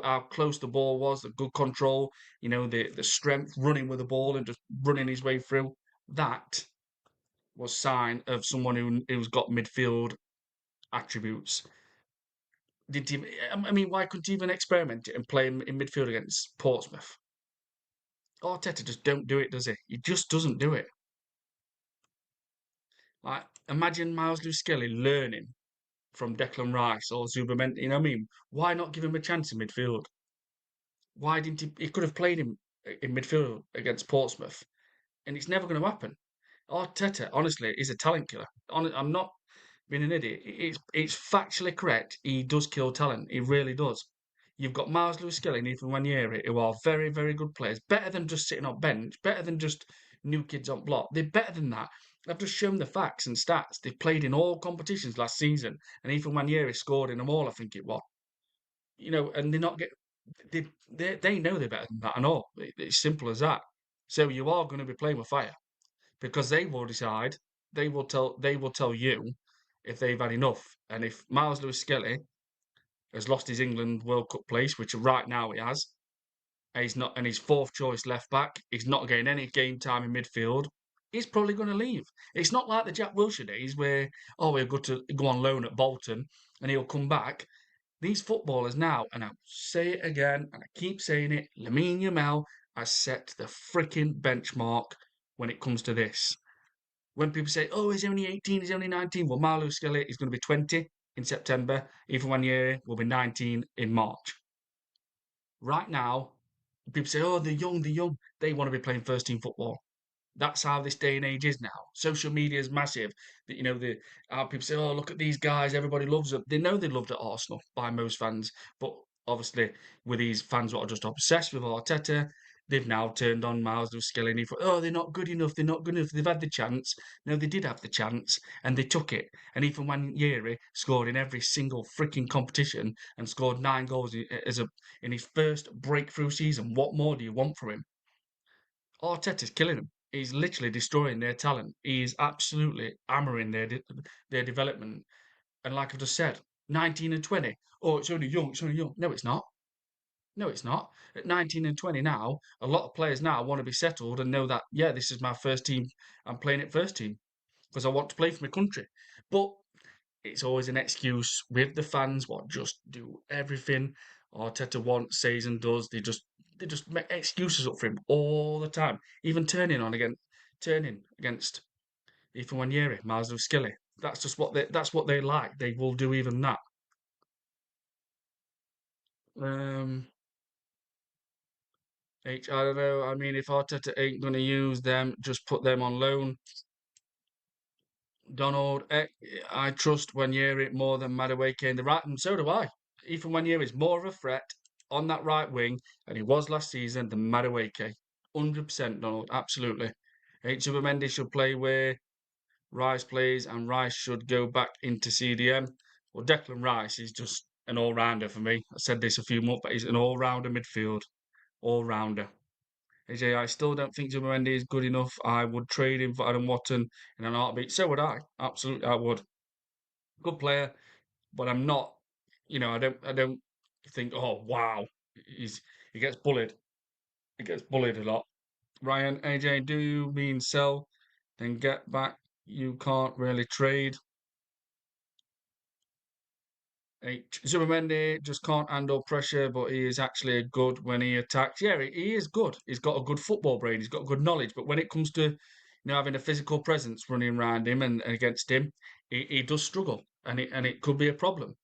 how close the ball was, the good control, the strength running with the ball and just running his way through. That was sign of someone who's got midfield attributes. Did he? I mean, why couldn't he even experiment it and play in midfield against Portsmouth? Arteta just don't do it, does he? He just doesn't do it. Like, imagine Miles Lewis Skelly learning from Declan Rice or Zubamendi. You know what I mean? Why not give him a chance in midfield? Why didn't he? He could have played him in midfield against Portsmouth, and it's never going to happen. Arteta, honestly, is a talent killer. I'm not being an idiot. It's factually correct. He does kill talent. He really does. You've got Miles Lewis Skelly and Ethan Wanyeri, who are very, very good players. Better than just sitting on bench. Better than just new kids on block. They're better than that. I've just shown the facts and stats. They played in all competitions last season, and Ethan Wanyeri scored in them all. I think it was. And they're not get. They know they're better than that and all. It's simple as that. So you are going to be playing with fire because they will decide. They will tell you if they've had enough. And if Miles Lewis Skelly has lost his England World Cup place, which right now he has, and he's not, and his fourth choice left back, he's not getting any game time in midfield. He's probably going to leave. It's not like the Jack Wilshere days where we'll go on loan at Bolton and he'll come back. These footballers now, and I'll say it again, and I keep saying it, Lamine Yamal has set the freaking benchmark when it comes to this. When people say, "Oh, he's only 18, he's only 19," well, Marlo Skelly is going to be 20 in September. Even Wanyeri will be 19 in March. Right now, People say, "Oh, they're young, they're young." They want to be playing first team football. That's how this day and age is now. Social media is massive. That the how people say, "Oh, look at these guys, everybody loves them." They know they're loved at Arsenal by most fans, but obviously with these fans that are just obsessed with Arteta, they've now turned on Miles of Skelly. And oh, they're not good enough. They're not good enough. They've had the chance. No, they did have the chance, and they took it. And even when Yeri scored in every single freaking competition and scored 9 goals in his first breakthrough season, what more do you want from him? Arteta's killing them. He's literally destroying their talent. He's absolutely hammering their development. And like I've just said, 19 and 20. Oh, it's only young. It's only young. No, it's not. No, it's not. At 19 and 20 now, a lot of players now want to be settled and know that, yeah, this is my first team. I'm playing it first team because I want to play for my country. But it's always an excuse with the fans what just do everything Arteta wants, says and does. They just make excuses up for him all the time. Even turning against Ethan Wanyeri, Miles of Skilly. That's what they like. They will do even that. Um I don't know. I mean if Arteta ain't gonna use them, just put them on loan. Donald, I trust Wanyeri more than Madueke in the right, and so do I. Ethan Wanyeri is more of a threat on that right wing than he was last season than Madueke. 100%, Donald, absolutely. H. Mendy should play where Rice plays, and Rice should go back into CDM. Well, Declan Rice is just an all-rounder for me. I said this a few months, but he's an all-rounder midfield, all-rounder. AJ, I still don't think Zubimendi is good enough. I would trade him for Adam Watson in an heartbeat. So would I. Absolutely, I would. Good player, but I'm not. I don't think. Oh wow, he's he gets bullied. He gets bullied a lot. Ryan, AJ, do you mean sell, then get back? You can't really trade. Zubimendi just can't handle pressure, but he is actually good when he attacks. Yeah, he is good. He's got a good football brain. He's got good knowledge. But when it comes to having a physical presence running around him and against him, he does struggle, and it could be a problem.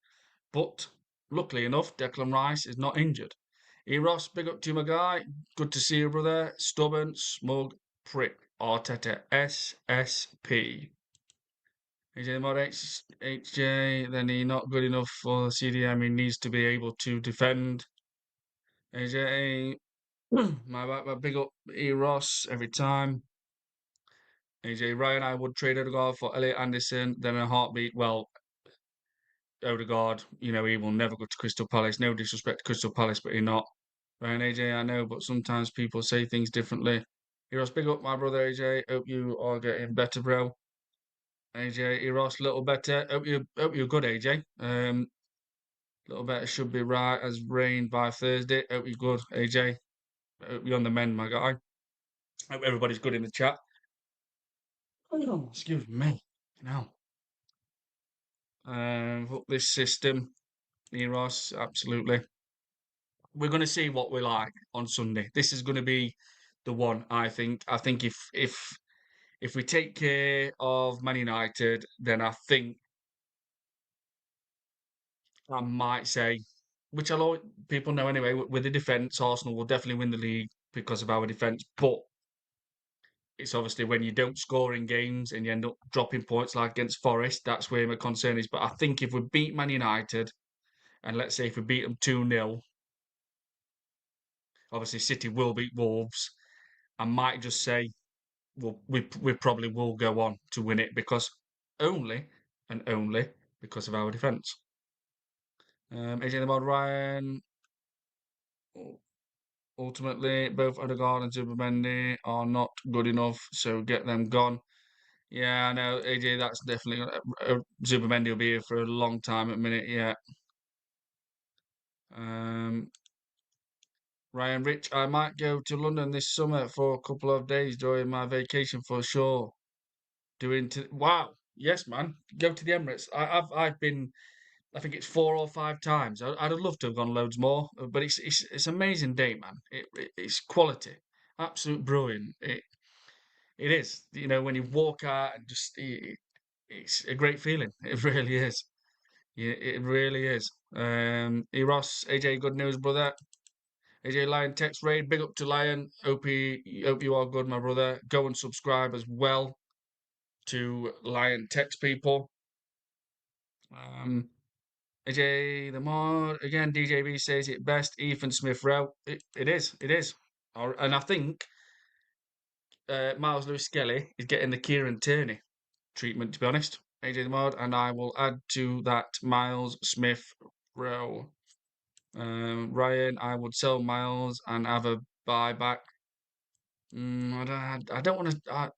But luckily enough, Declan Rice is not injured. Ross, big up to you, my guy. Good to see you, brother. Stubborn, smug prick. Arteta SSP. AJ Mod HJ, then he not good enough for the CDM. He needs to be able to defend. AJ, my big up Ross every time. AJ Ryan, I would trade Odegaard for Elliot Anderson, then a heartbeat. Well, Odegaard, he will never go to Crystal Palace. No disrespect to Crystal Palace, but he's not. Ryan AJ, I know, but sometimes people say things differently. Eros, big up my brother AJ. Hope you are getting better, bro. AJ, Eros, little better. Hope you're good, AJ. Little better should be right as rain by Thursday. Hope you're good, AJ. Hope you're on the mend, my guy. Hope everybody's good in the chat. Oh, excuse me. Now, hope this system, Eros, absolutely. We're going to see what we like on Sunday. This is going to be the one. I think. I think if we take care of Man United, then I think I might say, which people know anyway, with the defence, Arsenal will definitely win the league because of our defence. But it's obviously when you don't score in games and you end up dropping points like against Forest, that's where my concern is. But I think if we beat Man United, and let's say if we beat them 2-0, obviously City will beat Wolves. I might just say, well, we probably will go on to win it because only and only because of our defence. AJ the Mod Ryan. Ultimately, both Odegaard and Zubimendi are not good enough, so get them gone. Yeah, I know, AJ. That's definitely Zubimendi will be here for a long time at the minute. Yeah. Um, Ryan Rich, I might go to London this summer for a couple of days during my vacation for sure. Wow, yes, man. Go to the Emirates. I've been. I think it's 4 or 5 times. I'd have loved to have gone loads more, but it's amazing day, man. It's quality, absolute brilliant. It is. When you walk out and it's a great feeling. It really is. Yeah, it really is. Eros, AJ, good news, brother. AJ Lion text raid. Big up to Lion. Hope you are good, my brother. Go and subscribe as well to Lion text people. AJ the mod again. DJB says it best. Ethan Smith Rowe. It is. It is. And I think Miles Lewis Skelly is getting the Kieran Tierney treatment, to be honest. AJ the mod, and I will add to that Miles Smith Rowe. Ryan, I would sell Miles and have a buyback. I don't want to.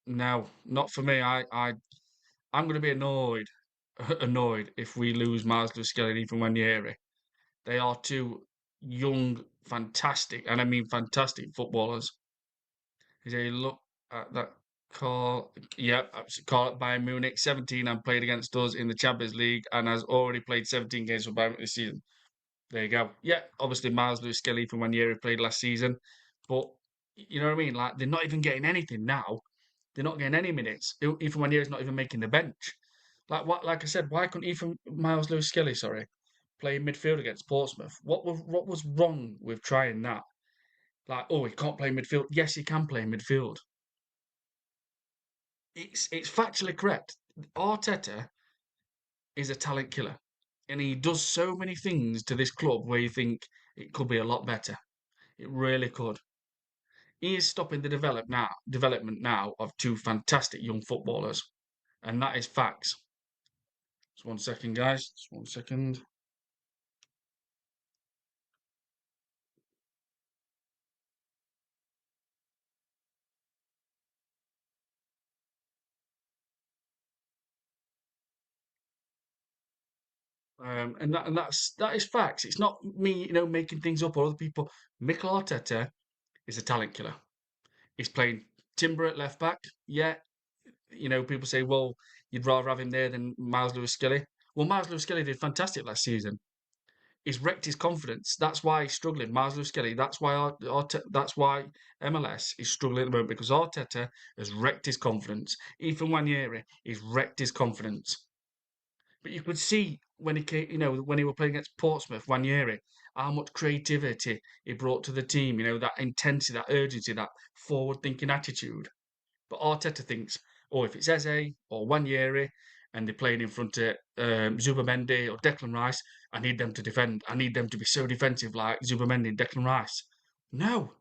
No, not for me. I'm going to be annoyed, annoyed if we lose Miles Lewis Skelly and Ethan Wanyeri. They are two young, fantastic, and I mean fantastic footballers. Is a look at that call? Yep, call it Bayern Munich, 17, and played against us in the Champions League, and has already played 17 games for Bayern Munich this season. There you go. Yeah, obviously Miles Lewis Skelly from Wanyeri played last season, but you know what I mean. Like they're not even getting anything now. They're not getting any minutes. Ethan Wanyeri's not even making the bench. Like what? Like I said, why couldn't Ethan Miles Lewis Skelly, sorry, play midfield against Portsmouth? What was wrong with trying that? Like, oh, he can't play midfield. Yes, he can play midfield. It's factually correct. Arteta is a talent killer, and he does so many things to this club where you think it could be a lot better. It really could. He is stopping the development now of two fantastic young footballers, and that is facts. Just 1 second, guys. Just 1 second. And that is facts. It's not me, making things up or other people. Mikel Arteta is a talent killer. He's playing Timber at left back. Yeah, people say, well, you'd rather have him there than Miles Lewis Skelly. Well, Miles Lewis Skelly did fantastic last season. He's wrecked his confidence. That's why he's struggling. Miles Lewis Skelly. That's why MLS is struggling at the moment because Arteta has wrecked his confidence. Ethan Wanyeri has wrecked his confidence. But you could see when he came, when he was playing against Portsmouth, Wanyeri, how much creativity he brought to the team. That intensity, that urgency, that forward-thinking attitude. But Arteta thinks, oh, if it's Eze or Wanyeri and they're playing in front of Zubamendi or Declan Rice, I need them to defend. I need them to be so defensive like Zubamendi and Declan Rice. No,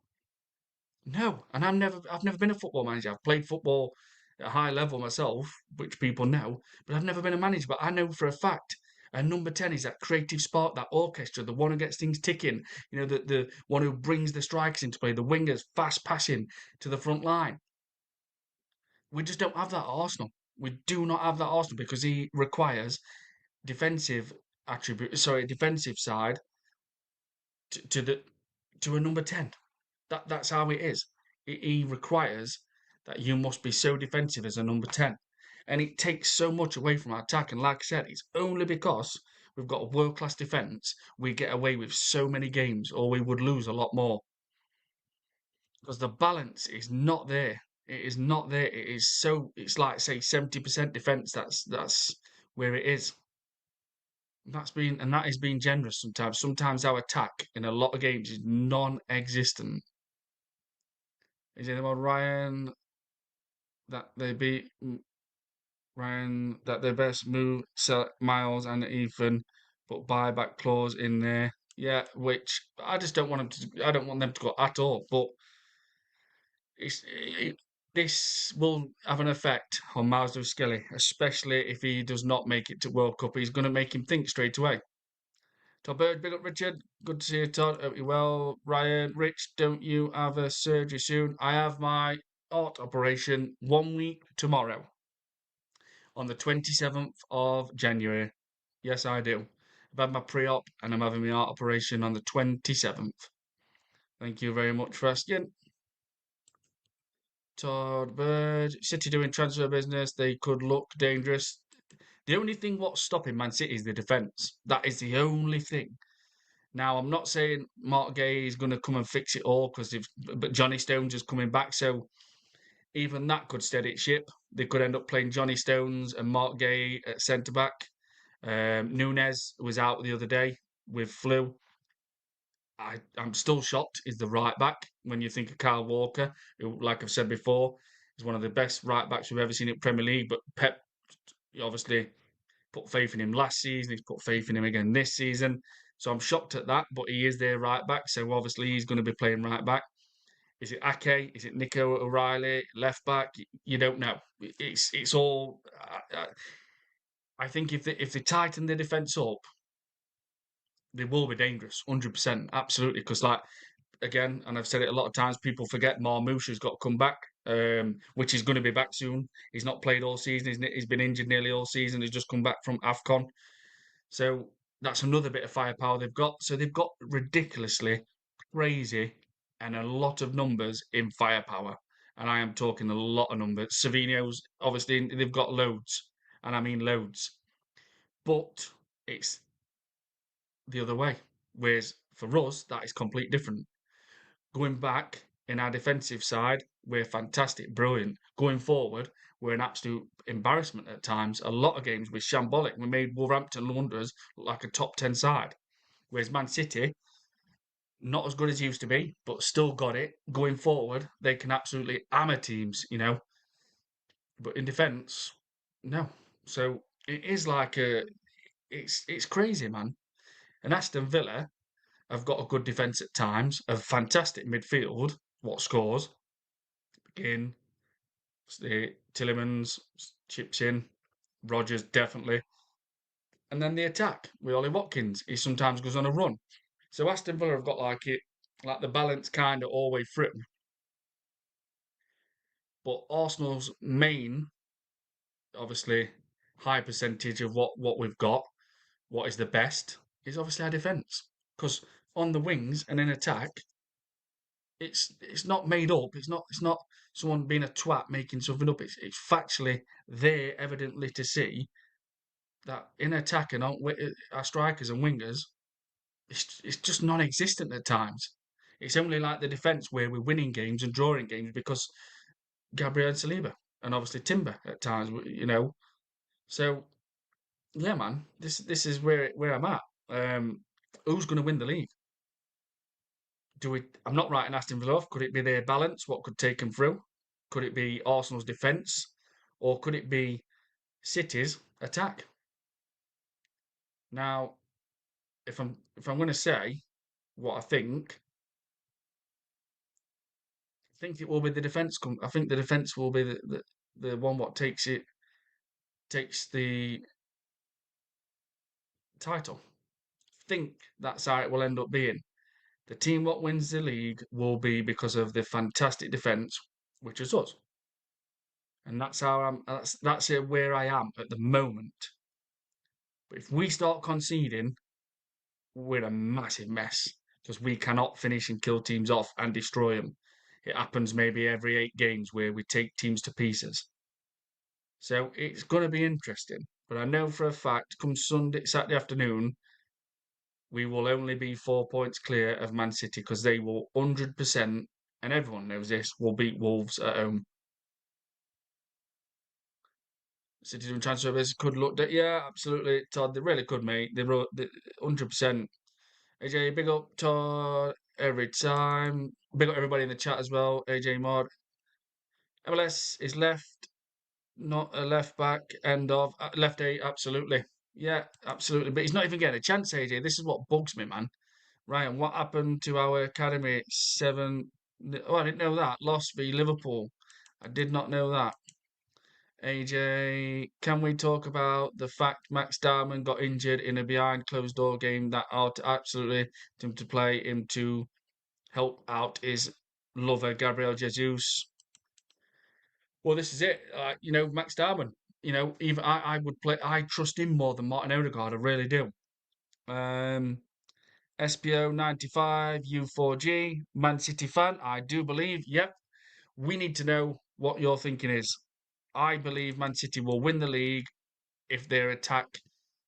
no. And I've never been a football manager. I've played football at a high level myself, which people know, but I've never been a manager. But I know for a fact. And number 10 is that creative spark, that orchestra, the one who gets things ticking, the one who brings the strikers into play, the wingers fast passing to the front line. We just don't have that at Arsenal. We do not have that at Arsenal because he requires defensive defensive side to a number 10. That's how it is. He requires that you must be so defensive as a number 10. And it takes so much away from our attack. And like I said, it's only because we've got a world class defence we get away with so many games, or we would lose a lot more. Because the balance is not there. It is not there. It's like say 70% defense. That's where it is. That is being generous sometimes. Sometimes our attack in a lot of games is non-existent. Is anyone Ryan that they beat Ryan that their best move sell Miles and Ethan, but buyback clause in there. Yeah, which I just don't want them to. I don't want them to go at all. But this will have an effect on Miles Lewis Skelly, especially if he does not make it to World Cup. He's going to make him think straight away. Todd Bird, big up Richard. Good to see you, Todd. Hope you're well. Ryan, Rich, don't you have a surgery soon? I have my heart operation 1 week tomorrow on the 27th of January. Yes, I do. I've had my pre-op and I'm having my heart operation on the 27th. Thank you very much for asking. Todd Bird, City doing transfer business. They could look dangerous. The only thing what's stopping Man City is the defence. That is the only thing. Now, I'm not saying Mark Gay is going to come and fix it all but Johnny Stones is coming back, so even that could steady it ship. They could end up playing Johnny Stones and Mark Gay at centre back. Nunez was out the other day with flu. I'm still shocked is the right back when you think of Kyle Walker, who, like I've said before, is one of the best right backs we've ever seen in Premier League. But Pep obviously put faith in him last season. He's put faith in him again this season. So I'm shocked at that. But he is their right back, so obviously he's going to be playing right back. Is it Ake? Is it Nico O'Reilly? Left back? You don't know. It's all. I think if they tighten the defense up, they will be dangerous, 100%, absolutely. Because like again, and I've said it a lot of times, people forget Marmoush's got to come back, which is going to be back soon. He's not played all season. He's been injured nearly all season. He's just come back from AFCON. So that's another bit of firepower they've got. So they've got ridiculously crazy and a lot of numbers in firepower. And I am talking a lot of numbers. Savino's obviously they've got loads, and I mean loads. But it's the other way. Whereas for us, that is completely different. Going back in our defensive side, we're fantastic, brilliant. Going forward, we're an absolute embarrassment at times. A lot of games we're shambolic. We made Wolverhampton Wanderers look like a top 10 side. Whereas Man City, not as good as used to be, but still got it. Going forward, they can absolutely hammer teams. But in defence, no. So it is like it's crazy, man. And Aston Villa have got a good defence at times, a fantastic midfield. What scores? In the Tillemans chips in, Rogers definitely, and then the attack with Ollie Watkins. He sometimes goes on a run. So Aston Villa have got like the balance kind of all the way through. But Arsenal's main, obviously, high percentage of what we've got, what is the best, is obviously our defence. Because on the wings and in attack, it's not made up. It's not someone being a twat making something up. It's factually there, evidently to see that in attack and our strikers and wingers, it's just non-existent at times. It's only like the defence where we're winning games and drawing games because Gabriel and Saliba and obviously Timber at times. So yeah, man, this is where I'm at. Who's going to win the league? Do we? I'm not writing Aston Villa off. Could it be their balance? What could take them through? Could it be Arsenal's defence, or could it be City's attack? Now, if I'm going to say what I think it will be the defence. I think the defence will be the one what takes the title. I think that's how it will end up being. The team what wins the league will be because of the fantastic defence, which is us, and that's how I'm. That's where I am at the moment. But if we start conceding, we're a massive mess because we cannot finish and kill teams off and destroy them. It happens maybe every 8 games where we take teams to pieces. So it's going to be interesting. But I know for a fact, come Saturday afternoon, we will only be 4 points clear of Man City because they will 100%, and everyone knows this, will beat Wolves at home. City doing transfer business could look at, yeah, absolutely, Todd. They really could, mate. They wrote 100%. AJ, big up Todd every time. Big up everybody in the chat as well. AJ Mod. MLS is left, not a left back, end of left eight, absolutely. Yeah, absolutely. But he's not even getting a chance, AJ. This is what bugs me, man. Ryan, what happened to our academy? Oh, I didn't know that. Lost v Liverpool. I did not know that. AJ, can we talk about the fact Max Diamond got injured in a behind closed door game that absolutely him to play him to help out his lover Gabriel Jesus? Well, this is it. Max Diamond. Even I would play. I trust him more than Martin Odegaard. I really do. Um, SPO 95 U4G Man City fan. I do believe. Yep. We need to know what your thinking is. I believe Man City will win the league if their attack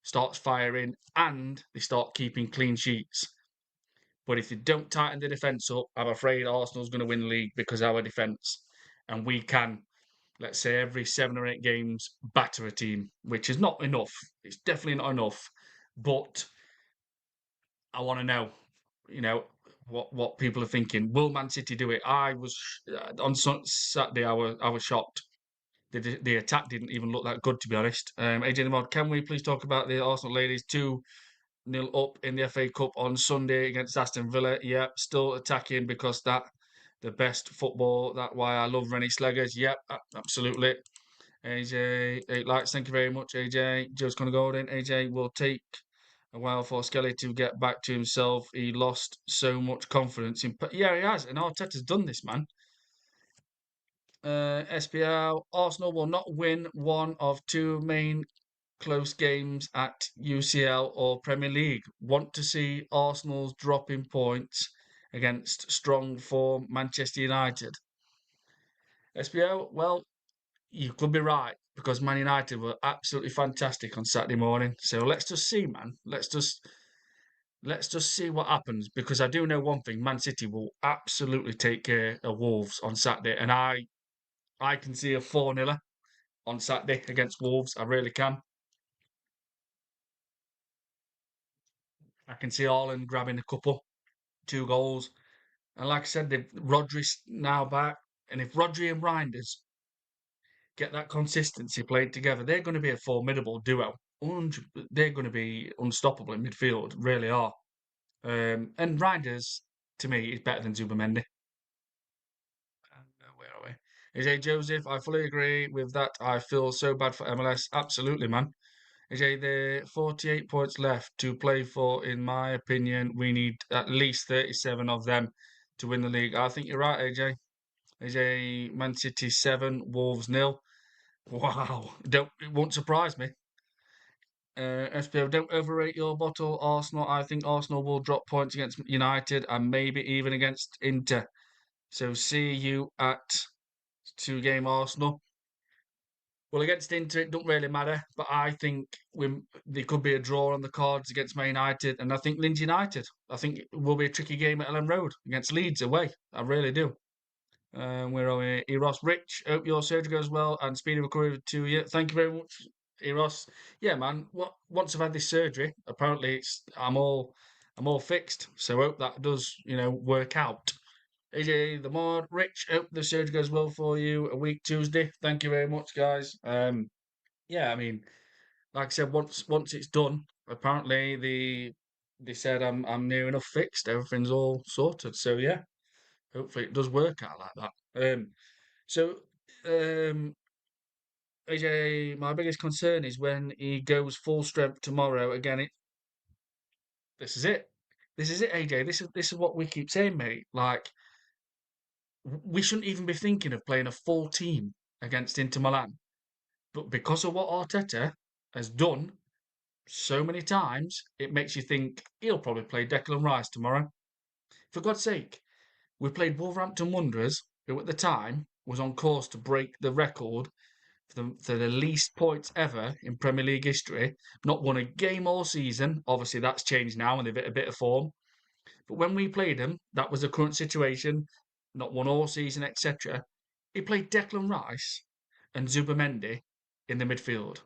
starts firing and they start keeping clean sheets. But if they don't tighten the defence up, I'm afraid Arsenal's going to win the league because our defence. And we can, let's say, every 7 or 8 games, batter a team, which is not enough. It's definitely not enough. But I want to know, what people are thinking. Will Man City do it? I was on Saturday. I was shocked. The attack didn't even look that good, to be honest. AJ Lamont, can we please talk about the Arsenal ladies 2-0 up in the FA Cup on Sunday against Aston Villa? Yep, still attacking because that the best football. That's why I love Rennie Sleggers. Yep, absolutely. AJ, 8 likes. Thank you very much, AJ. Joe's gonna go in. AJ will take a while for Skelly to get back to himself. He lost so much confidence in. Yeah, he has, and Arteta's done this, man. SPL, Arsenal will not win one of two main close games at UCL or Premier League. Want to see Arsenal's dropping points against strong form Manchester United. SPL, well, you could be right because Man United were absolutely fantastic on Saturday morning. So let's just see, man. Let's just see what happens because I do know one thing: Man City will absolutely take care of Wolves on Saturday, and I can see a 4-0 on Saturday against Wolves. I really can. I can see Haaland grabbing a couple, 2 goals, and like I said, Rodri's now back, and if Rodri and Reinders get that consistency played together, they're going to be a formidable duo. They're going to be unstoppable in midfield, really are. And Reinders, to me, is better than Zubamendi. Where are we? AJ Joseph, I fully agree with that. I feel so bad for MLS. Absolutely, man. AJ, there 48 points left to play for. In my opinion, we need at least 37 of them to win the league. I think you're right, AJ. AJ, Man City 7, Wolves nil. Wow, don't it won't surprise me. SPO, don't overrate your bottle, Arsenal. I think Arsenal will drop points against United and maybe even against Inter. So see you at 2-game Arsenal. Well, against Inter, it don't really matter, but I think there could be a draw on the cards against Man United, and I think Leeds United. I think it will be a tricky game at Ellen Road against Leeds away. I really do. Where are we? Eros Rich, hope your surgery goes well and speedy recovery to you. Thank you very much, Eros. Yeah, man. Once I've had this surgery, apparently I'm all fixed. So hope that does, work out. AJ the Mod, Rich, hope the surgery goes well for you. A week Tuesday. Thank you very much, guys. Yeah, I mean, like I said, once it's done, apparently they said I'm near enough fixed. Everything's all sorted. So yeah, hopefully it does work out like that. So AJ, my biggest concern is when he goes full strength tomorrow. Again, this is it. This is it, AJ. This is what we keep saying, mate. Like we shouldn't even be thinking of playing a full team against Inter Milan. But because of what Arteta has done so many times, it makes you think he'll probably play Declan Rice tomorrow. For God's sake, we played Wolverhampton Wanderers, who at the time was on course to break the record for the least points ever in Premier League history. Not won a game all season. Obviously, that's changed now and they've hit a bit of form. But when we played him, that was the current situation. Not won all season, etc. He played Declan Rice and Zubamendi in the midfield.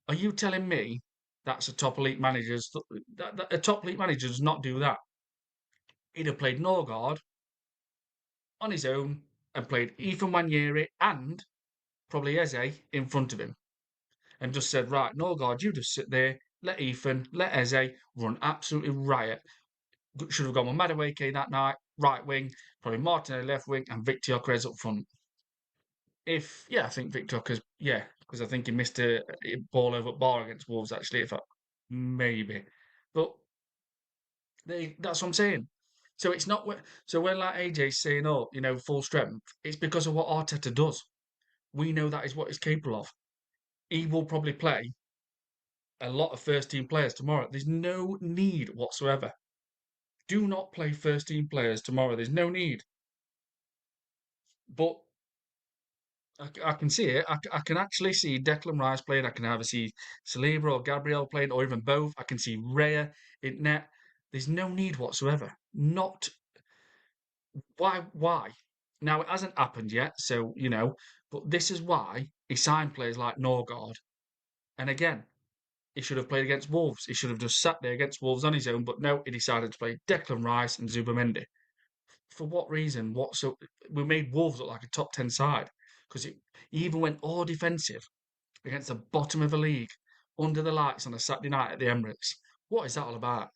Are you telling me that's a top elite manager's that a top elite manager does not do that? He'd have played Norgard on his own and played Ethan Wanyeri and probably Eze in front of him and just said, right, Norgard, you just sit there, let Ethan, let Eze run absolutely riot. Should have gone with Madueke that night, right wing, probably Martinelli left wing, and Victor Gyökeres up front. Yeah, I think Victor Gyökeres, yeah, because I think he missed a ball over bar against Wolves actually, if I, maybe. But that's what I'm saying. So it's not so when like AJ's saying, oh, full strength, it's because of what Arteta does. We know that is what he's capable of. He will probably play a lot of first team players tomorrow. There's no need whatsoever. Do not play first team players tomorrow. There's no need. But I can see it. I can actually see Declan Rice playing. I can either see Saliba or Gabriel playing, or even both. I can see Raya in net. There's no need whatsoever. Not why? Why? Now it hasn't happened yet, so But this is why he signed players like Norgard. And again, he should have played against Wolves. He should have just sat there against Wolves on his own. But no, he decided to play Declan Rice and Zubamendi. For what reason? What so we made Wolves look like a top 10 side because it even went all defensive against the bottom of the league under the lights on a Saturday night at the Emirates. What is that all about?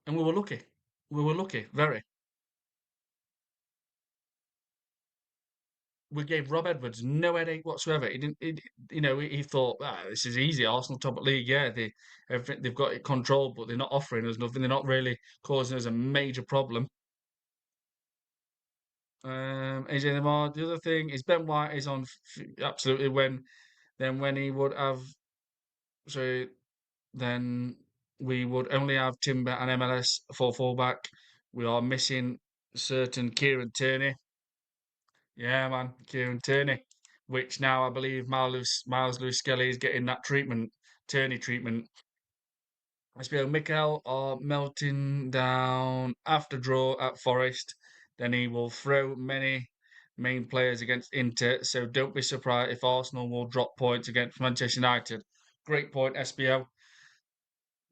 And we were lucky. We were lucky, very. We gave Rob Edwards no headache whatsoever. He didn't, he thought, this is easy. Arsenal top of the league, yeah, they've got it controlled, but they're not offering us nothing. They're not really causing us a major problem. AJ Lamar. The other thing is Ben White is on absolutely when he would have so then we would only have Timber and MLS for fullback. We are missing certain Kieran Tierney. Yeah, man, Kieran Tierney, which now I believe Miles Lewis Skelly is getting that treatment, Tierney treatment. SBO Mikel are melting down after draw at Forest. Then he will throw many main players against Inter. So don't be surprised if Arsenal will drop points against Manchester United. Great point, SBO.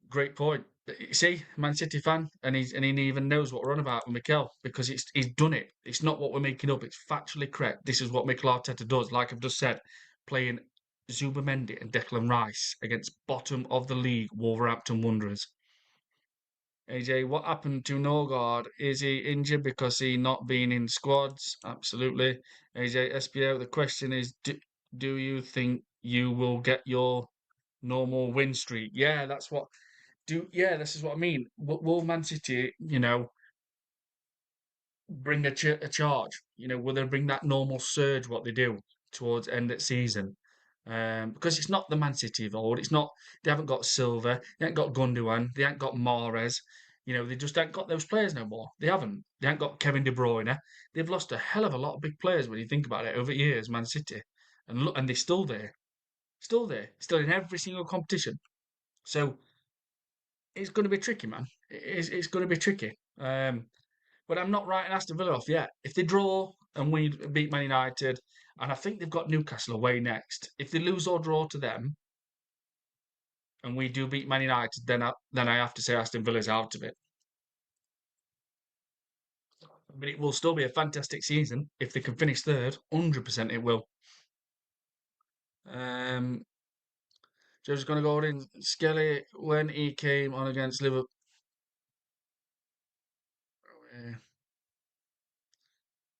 Great point. See, Man City fan, and he even knows what we're on about with Mikel because he's done it. It's not what we're making up. It's factually correct. This is what Mikel Arteta does. Like I've just said, playing Zubimendi and Declan Rice against bottom of the league Wolverhampton Wanderers. AJ, what happened to Norgard? Is he injured because he not been in squads? Absolutely. AJ SPO, the question is, do you think you will get your normal win streak? Yeah, this is what I mean. Will Man City, bring a charge? Will they bring that normal surge what they do towards end of season? Because it's not the Man City of old. It's not. They haven't got Silva. They haven't got Gundogan. They haven't got Mahrez. They just haven't got those players no more. They haven't. They haven't got Kevin De Bruyne. They've lost a hell of a lot of big players when you think about it over years. Man City, and look, and they're still there, still in every single competition. So it's going to be tricky, man. It's going to be tricky. But I'm not writing Aston Villa off yet. If they draw and we beat Man United, and I think they've got Newcastle away next. If they lose or draw to them, and we do beat Man United, then I have to say Aston Villa's out of it. But it will still be a fantastic season if they can finish third. 100% it will. Um, Joe's going to go in. Skelly when he came on against Liverpool.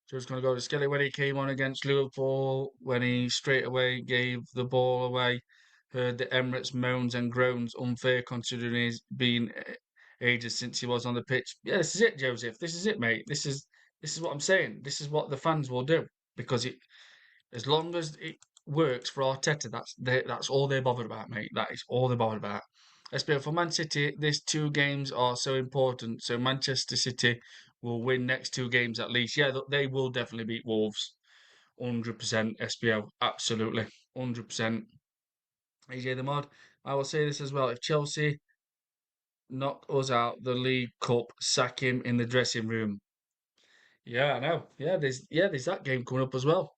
Just going to go to Skelly when he came on against Liverpool, when he straight away gave the ball away. Heard the Emirates moans and groans, unfair considering he's been ages since he was on the pitch. Yeah, this is it, Joseph. This is it, mate. This is what I'm saying. This is what the fans will do because as long as it works for Arteta, that's all they're bothered about, mate. That is all they're bothered about. SPL for Man City, these two games are so important. So Manchester City will win next two games at least. Yeah, they will definitely beat Wolves. 100% SPL. Absolutely. 100%. AJ the Mod. I will say this as well. If Chelsea knock us out the League Cup, sack him in the dressing room. Yeah, I know. There's that game coming up as well.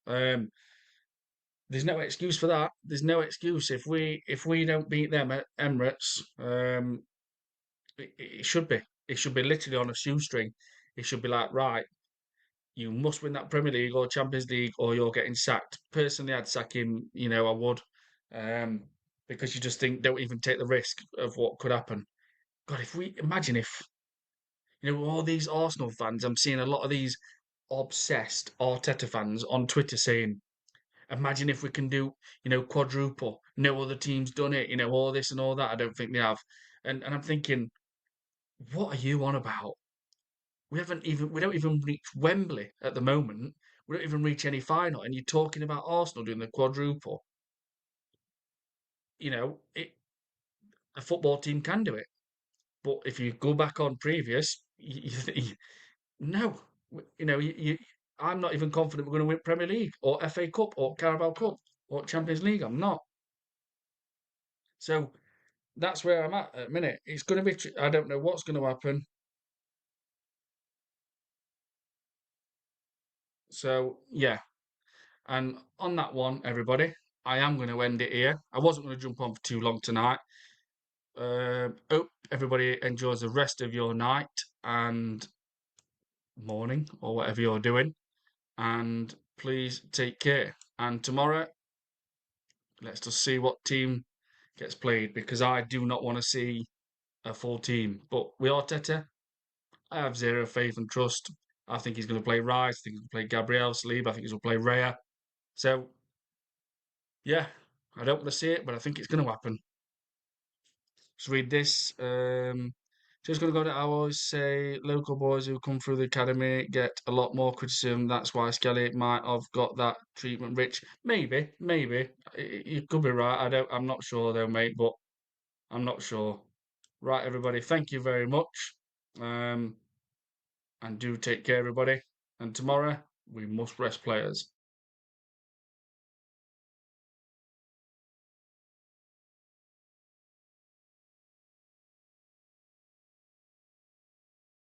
There's no excuse for that. There's no excuse if we don't beat them at Emirates. It should be. It should be literally on a shoestring. It should be like, right, you must win that Premier League or Champions League or you're getting sacked. Personally, I'd sack him, I would. Um, because you just think don't even take the risk of what could happen. God, if we imagine if, all these Arsenal fans, I'm seeing a lot of these obsessed Arteta fans on Twitter saying, imagine if we can do, quadruple. No other team's done it, all this and all that. I don't think they have. And I'm thinking, what are you on about? We don't even reach Wembley at the moment. We don't even reach any final, and you're talking about Arsenal doing the quadruple. A football team can do it, but if you go back on previous, no, I'm not even confident we're going to win Premier League or FA Cup or Carabao Cup or Champions League. I'm not. So that's where I'm at the minute. It's going to be. I don't know what's going to happen. So yeah, and on that one, everybody, I am going to end it here. I wasn't going to jump on for too long tonight. Hope everybody enjoys the rest of your night, and morning or whatever you're doing. And please take care. And tomorrow, let's just see what team gets played because I do not want to see a full team. But with Arteta, I have zero faith and trust. I think he's going to play Rice. I think he's going to play Gabriel Saliba. I think he's going to play Raya. So, yeah, I don't want to see it, but I think it's going to happen. Let's read this. Just going to go to ours. Say local boys who come through the academy get a lot more criticism. That's why Skelly might have got that treatment. Rich, maybe you could be right. I'm not sure though, mate. But I'm not sure. Right, everybody. Thank you very much. And do take care, everybody. And tomorrow we must rest players.